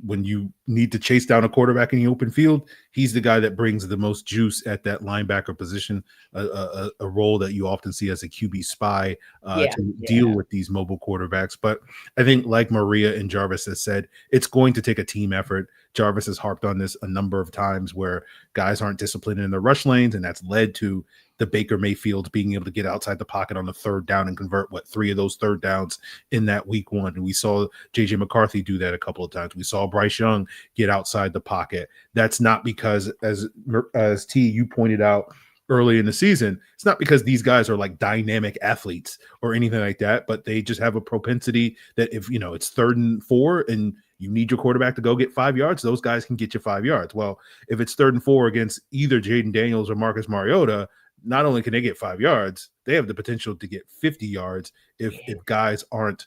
when you need to chase down a quarterback in the open field, he's the guy that brings the most juice at that linebacker position, a role that you often see as a QB spy to deal with these mobile quarterbacks. But I think, like Maria and Jarvis has said, it's going to take a team effort. Jarvis has harped on this a number of times where guys aren't disciplined in their rush lanes, and that's led to the Baker Mayfield being able to get outside the pocket on the third down and convert 3 of those third downs in that week one. And we saw JJ McCarthy do that a couple of times. We saw Bryce Young get outside the pocket. That's not because, as T, you pointed out early in the season, it's not because these guys are like dynamic athletes or anything like that, but they just have a propensity that if, it's 3rd and 4 and you need your quarterback to go get 5 yards, those guys can get you 5 yards. Well, if it's 3rd and 4 against either Jaden Daniels or Marcus Mariota, not only can they get 5 yards, they have the potential to get 50 yards if guys aren't,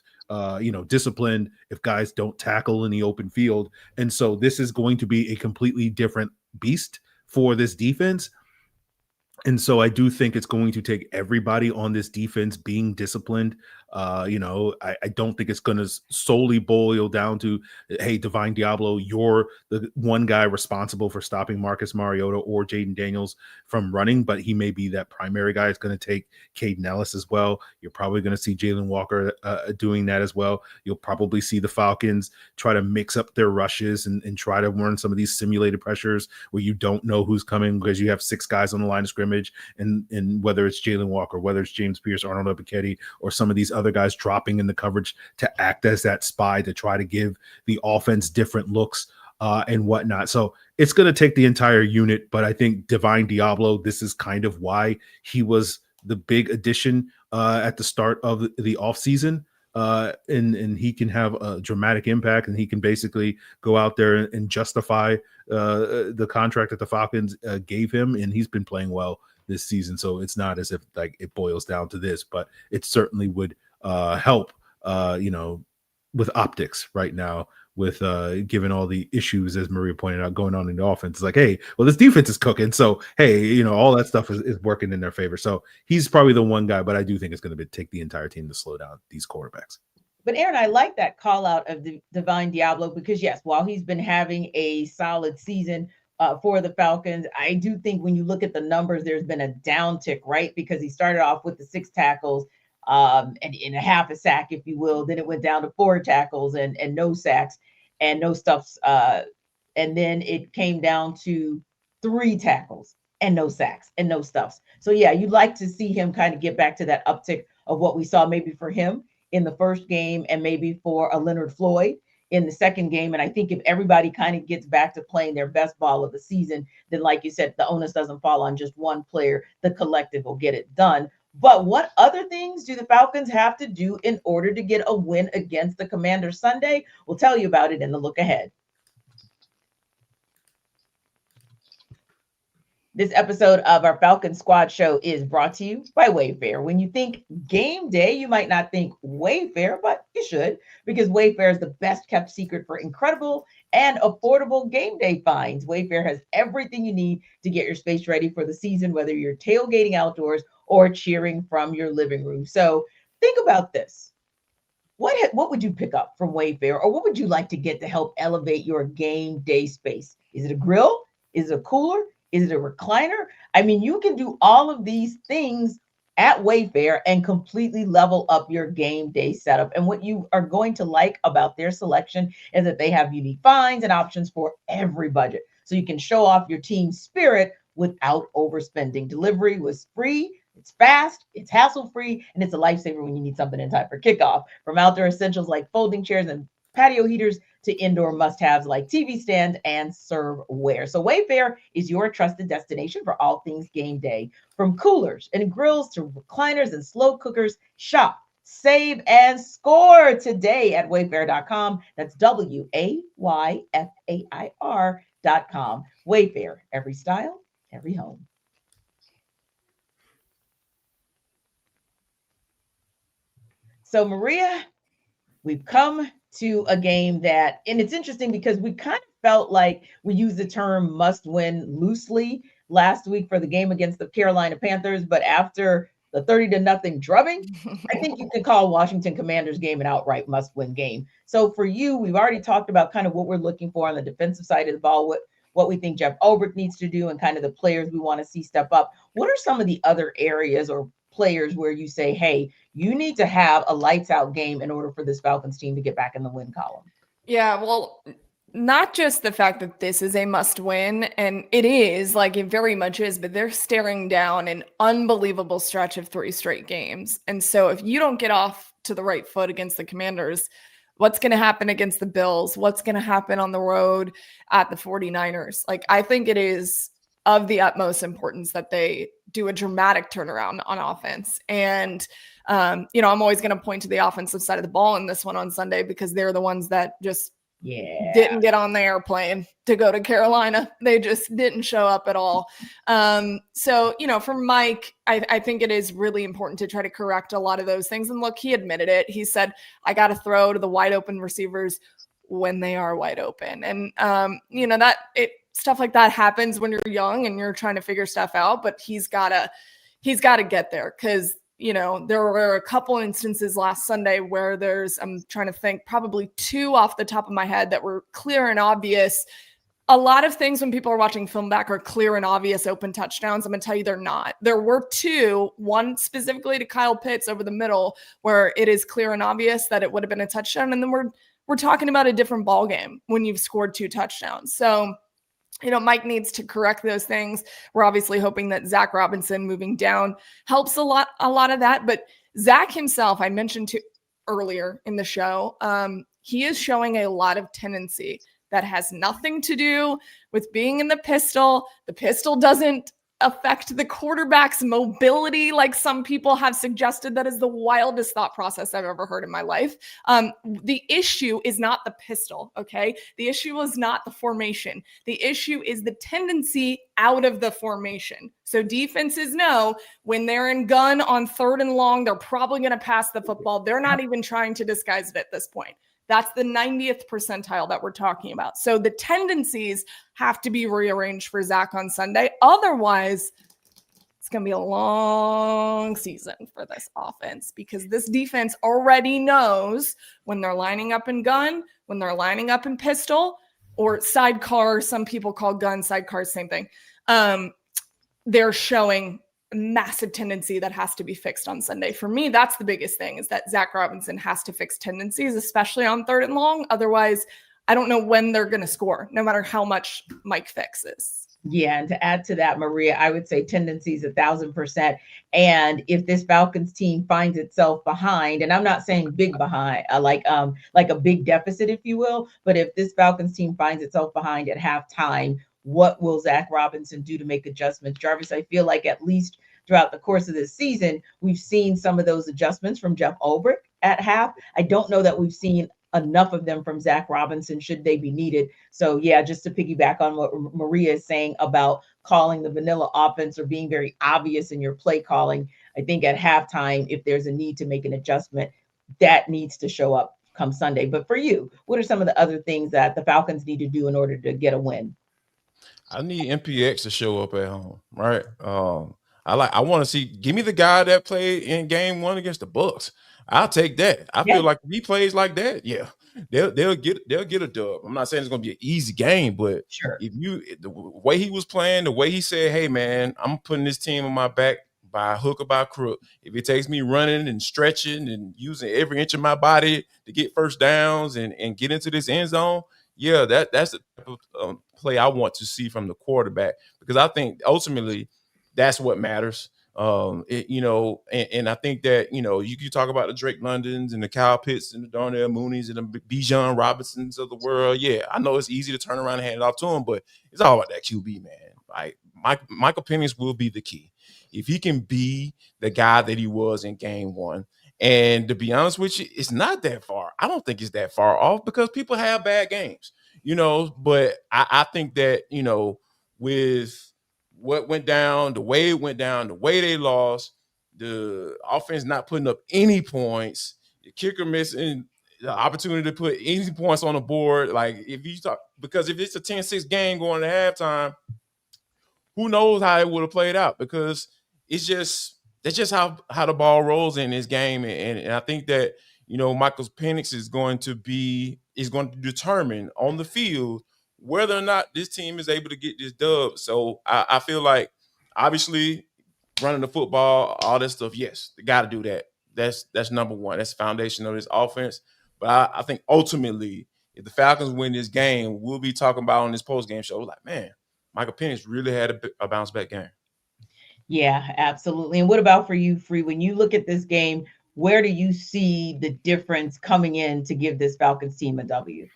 disciplined, if guys don't tackle in the open field. And so this is going to be a completely different beast for this defense. And so I do think it's going to take everybody on this defense being disciplined. I don't think it's going to solely boil down to, hey, Divine Diablo, you're the one guy responsible for stopping Marcus Mariota or Jaden Daniels from running, but he may be that primary guy. It's going to take Caden Ellis as well. You're probably going to see Jalen Walker doing that as well. You'll probably see the Falcons try to mix up their rushes and try to run some of these simulated pressures where you don't know who's coming because you have 6 guys on the line of scrimmage, and whether it's Jalen Walker, whether it's James Pierce, Arnold Ebiketie, or some of these other guys dropping in the coverage to act as that spy to try to give the offense different looks and whatnot. So it's going to take the entire unit, but I think Divine Diablo, this is kind of why he was the big addition at the start of the offseason. And he can have a dramatic impact, and he can basically go out there and justify the contract that the Falcons gave him, and he's been playing well this season. So it's not as if like it boils down to this, but it certainly would help, with optics right now, with given all the issues, as Maria pointed out, going on in the offense. It's like, hey, well, this defense is cooking. So, hey, all that stuff is working in their favor. So he's probably the one guy, but I do think it's going to take the entire team to slow down these quarterbacks. But Aaron, I like that call out of the Divine Diablo because, yes, while he's been having a solid season for the Falcons, I do think when you look at the numbers, there's been a downtick, right? Because he started off with the 6 tackles and a half a sack, if you will. Then it went down to 4 tackles and no sacks and no stuffs. And then it came down to 3 tackles and no sacks and no stuffs. So, yeah, you'd like to see him kind of get back to that uptick of what we saw maybe for him in the first game and maybe for a Leonard Floyd in the second game. And I think if everybody kind of gets back to playing their best ball of the season, then like you said, the onus doesn't fall on just one player. The collective will get it done. But what other things do the Falcons have to do in order to get a win against the Commanders Sunday? We'll tell you about it in the look ahead. This episode of our Falcons Squad Show is brought to you by Wayfair. When you think game day, you might not think Wayfair, but you should, because Wayfair is the best kept secret for incredible and affordable game day finds. Wayfair has everything you need to get your space ready for the season, whether you're tailgating outdoors or cheering from your living room. So think about this. What would you pick up from Wayfair, or what would you like to get to help elevate your game day space? Is it a grill? Is it a cooler? Is it a recliner? I mean, you can do all of these things at Wayfair and completely level up your game day setup. And what you are going to like about their selection is that they have unique finds and options for every budget. So you can show off your team's spirit without overspending. Delivery was free. It's fast, it's hassle-free, and it's a lifesaver when you need something in time for kickoff. From outdoor essentials like folding chairs and patio heaters to indoor must-haves like TV stands and serveware. So Wayfair is your trusted destination for all things game day. From coolers and grills to recliners and slow cookers, shop, save, and score today at Wayfair.com. That's Wayfair.com. Wayfair, every style, every home. So Maria, we've come to a game that, and it's interesting because we kind of felt like we used the term must win loosely last week for the game against the Carolina Panthers, but after the 30-0 drubbing, I think you can call Washington Commanders game an outright must win game. So for you, we've already talked about kind of what we're looking for on the defensive side of the ball, what we think Jeff Ulbrich needs to do, and kind of the players we want to see step up. What are some of the other areas or players where you say, hey, you need to have a lights out game in order for this Falcons team to get back in the win column? Yeah, well, not just the fact that this is a must win, and it is, like it very much is, but they're staring down an unbelievable stretch of 3 straight games. And so if you don't get off to the right foot against the Commanders, what's going to happen against the Bills? What's going to happen on the road at the 49ers? Like, I think it is of the utmost importance that they do a dramatic turnaround on offense. And, I'm always going to point to the offensive side of the ball in this one on Sunday because they're the ones that just didn't get on the airplane to go to Carolina. They just didn't show up at all. So, for Mike, I think it is really important to try to correct a lot of those things. And look, he admitted it. He said, I got to throw to the wide open receivers when they are wide open. And, stuff like that happens when you're young and you're trying to figure stuff out, but he's got to get there because, there were a couple instances last Sunday where I'm trying to think, probably 2 off the top of my head that were clear and obvious. A lot of things when people are watching film back are clear and obvious open touchdowns. I'm going to tell you they're not. There were 2, one specifically to Kyle Pitts over the middle where it is clear and obvious that it would have been a touchdown. And then we're talking about a different ball game when you've scored 2 touchdowns. So, Mike needs to correct those things. We're obviously hoping that Zac Robinson moving down helps a lot of that. But Zac himself, I mentioned earlier in the show, he is showing a lot of tendency that has nothing to do with being in the pistol. The pistol doesn't affect the quarterback's mobility like some people have suggested. That is the wildest thought process I've ever heard in my life. The issue is not the pistol, okay? The issue is not the formation. The issue is the tendency out of the formation. So defenses know when they're in gun on 3rd and long, they're probably going to pass the football. They're not even trying to disguise it at this point. That's the 90th percentile that we're talking about. So the tendencies have to be rearranged for Zac on Sunday. Otherwise, it's going to be a long season for this offense because this defense already knows when they're lining up in gun, when they're lining up in pistol, or sidecar. Some people call gun sidecar, same thing. They're showing massive tendency that has to be fixed on Sunday. For me, that's the biggest thing, is that Zac Robinson has to fix tendencies, especially on 3rd and long. Otherwise, I don't know when they're going to score, no matter how much Mike fixes. Yeah, and to add to that, Maria, I would say tendencies 1,000%. And if this Falcons team finds itself behind, and I'm not saying big behind, like a big deficit, if you will, but if this Falcons team finds itself behind at halftime, what will Zac Robinson do to make adjustments? Jarvis, I feel like at least throughout the course of this season, we've seen some of those adjustments from Jeff Ulbrich at half. I don't know that we've seen enough of them from Zac Robinson should they be needed. So yeah, just to piggyback on what Maria is saying about calling the vanilla offense or being very obvious in your play calling, I think at halftime, if there's a need to make an adjustment, that needs to show up come Sunday. But for you, what are some of the other things that the Falcons need to do in order to get a win? I need MPX to show up at home, right? I want to see. Give me the guy that played in Game 1 against the Bucks. I'll take that. I feel like if he plays like that, yeah, they'll get a dub. I'm not saying it's gonna be an easy game, but Sure. if the way he was playing, the way he said, "Hey man, I'm putting this team on my back by hook or by crook. If it takes me running and stretching and using every inch of my body to get first downs and get into this end zone, yeah, that's the type of play I want to see from the quarterback, because I think ultimately that's what matters. And I think that, you talk about the Drake Londons and the Kyle Pitts and the Darnell Moonies and the Bijan Robinsons of the world. Yeah, I know it's easy to turn around and hand it off to him, but it's all about that QB, man. Like Michael Penix will be the key. If he can be the guy that he was in Game 1, and to be honest with you, it's not that far. I don't think it's that far off because people have bad games, but I think that, with what went down, the way it went down, the way they lost, the offense not putting up any points, the kicker missing the opportunity to put any points on the board. Like because if it's a 10-6 game going to halftime, who knows how it would have played out, because that's just how the ball rolls in this game. And I think that, Michael Penix is going to determine on the field whether or not this team is able to get this dub. So I feel like, obviously, running the football, all that stuff, yes, they got to do that. That's number one. That's the foundation of this offense. But I think ultimately, if the Falcons win this game, we'll be talking about on this post-game show, like, man, Michael Penix really had a bounce-back game. Yeah, absolutely. And what about for you, Free? When you look at this game, where do you see the difference coming in to give this Falcons team a W?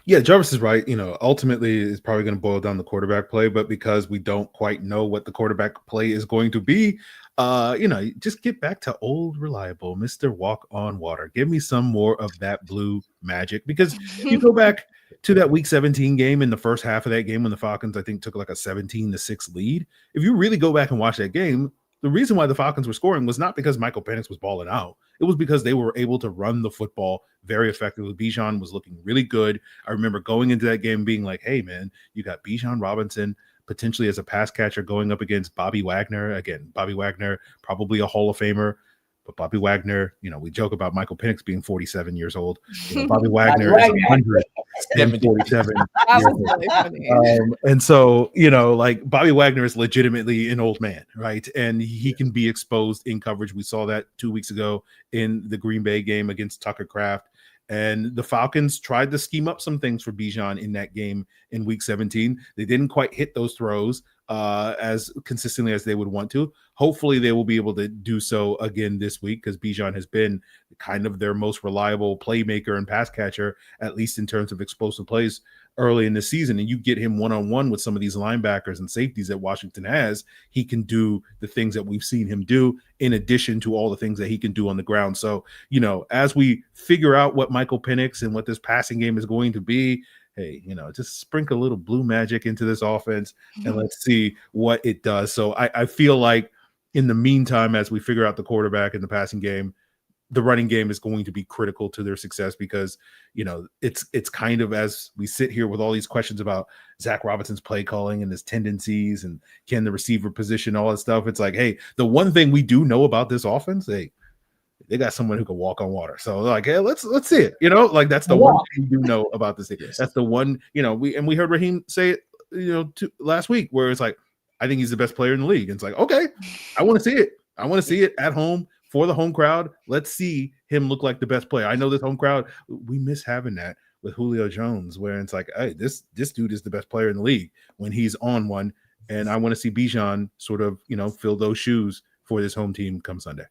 Yeah, Jarvis is right. Ultimately it's probably going to boil down the quarterback play, but because we don't quite know what the quarterback play is going to be, just get back to old reliable Mr. Walk on Water. Give me some more of that blue magic, because you go back to that week 17 game, in the first half of that game when the Falcons, I think, took like a 17-6 lead. If you really go back and watch that game, the reason why the Falcons were scoring was not because Michael Penix was balling out. It was because they were able to run the football very effectively. Bijan was looking really good. I remember going into that game being like, hey, man, you got Bijan Robinson potentially as a pass catcher going up against Bobby Wagner. Again, Bobby Wagner, probably a Hall of Famer. But Bobby Wagner, we joke about Michael Penix being 47 years old. Bobby Wagner is 147. And so, Bobby Wagner is legitimately an old man, right? And he can be exposed in coverage. We saw that 2 weeks ago in the Green Bay game against Tucker Kraft. And the Falcons tried to scheme up some things for Bijan in that game in week 17. They didn't quite hit those throws as consistently as they would want to. Hopefully they will be able to do so again this week, because Bijan has been kind of their most reliable playmaker and pass catcher, at least in terms of explosive plays early in the season. And you get him one-on-one with some of these linebackers and safeties that Washington has, he can do the things that we've seen him do, in addition to all the things that he can do on the ground. So, as we figure out what Michael Penix and what this passing game is going to be, hey, just sprinkle a little blue magic into this offense and let's see what it does. So I feel like in the meantime, as we figure out the quarterback and the passing game, the running game is going to be critical to their success, because, it's kind of, as we sit here with all these questions about Zac Robinson's play calling and his tendencies and can the receiver position, all that stuff. It's like, hey, the one thing we do know about this offense, they got someone who can walk on water. So like, hey, let's see it. That's the one thing you do know about this thing. That's the one, we heard Raheem say it, last week, where it's like, I think he's the best player in the league. And it's like, okay, I want to see it. I want to see it at home for the home crowd. Let's see him look like the best player. I know this home crowd, we miss having that with Julio Jones, where it's like, hey, this dude is the best player in the league when he's on one. And I want to see Bijan sort of, fill those shoes for this home team come Sunday.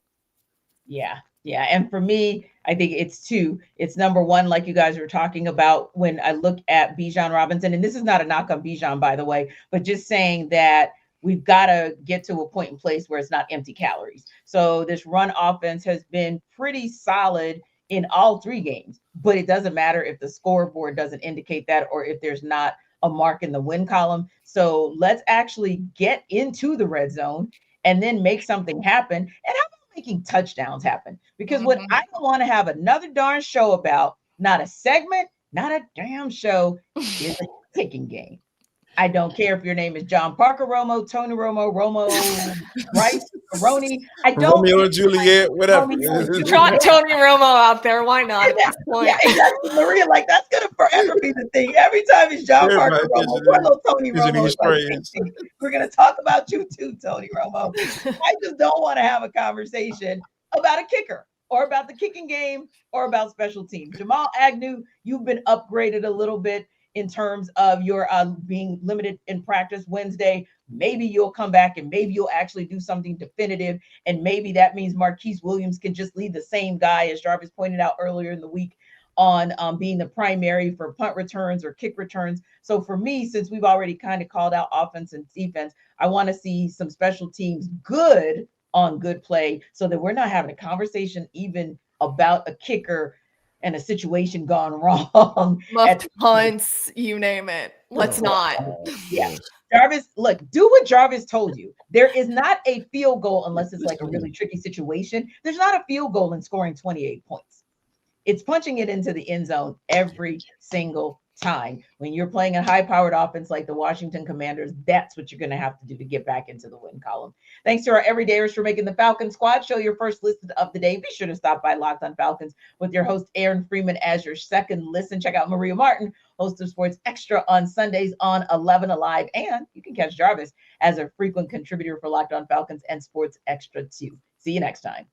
Yeah. Yeah. And for me, I think it's two. It's number one, like you guys were talking about when I look at Bijan Robinson, and this is not a knock on Bijan, by the way, but just saying that we've got to get to a point in place where it's not empty calories. So this run offense has been pretty solid in all 3 games, but it doesn't matter if the scoreboard doesn't indicate that or if there's not a mark in the win column. So let's actually get into the red zone and then make something happen. And how about making touchdowns happen? Because what I don't want to have another darn show about, not a segment, not a damn show, is a kicking game. I don't care if your name is John Parker Romo, Tony Romo, Rice, Roney. I don't. Romeo and Juliet, whatever. Trot Tony Romo out there. Why not? At this point? Yeah, exactly, Maria. Like that's gonna forever be the thing. Every time it's John Parker Romo, little Tony Romo. Like, we're gonna talk about you too, Tony Romo. I just don't want to have a conversation about a kicker or about the kicking game or about special teams. Jamal Agnew, you've been upgraded a little bit in terms of your being limited in practice Wednesday. Maybe you'll come back and maybe you'll actually do something definitive. And maybe that means Marquise Williams can just lead the same guy, as Jarvis pointed out earlier in the week, on being the primary for punt returns or kick returns. So for me, since we've already kind of called out offense and defense, I want to see some special teams good on good play so that we're not having a conversation even about a kicker and a situation gone wrong. Muffed punts, you name it. Let's not. Yeah. Jarvis, look, do what Jarvis told you. There is not a field goal unless it's like a really tricky situation. There's not a field goal in scoring 28 points. It's punching it into the end zone every single time. When you're playing a high-powered offense like the Washington Commanders, that's what you're going to have to do to get back into the win column. Thanks to our everydayers for making the Falcons Squad Show your first listen of the day. Be sure to stop by Locked on Falcons with your host Aaron Freeman as your second listen. Check out Maria Martin, host of Sports Extra on Sundays on 11 Alive. And you can catch Jarvis as a frequent contributor for Locked on Falcons and Sports Extra too. See you next time.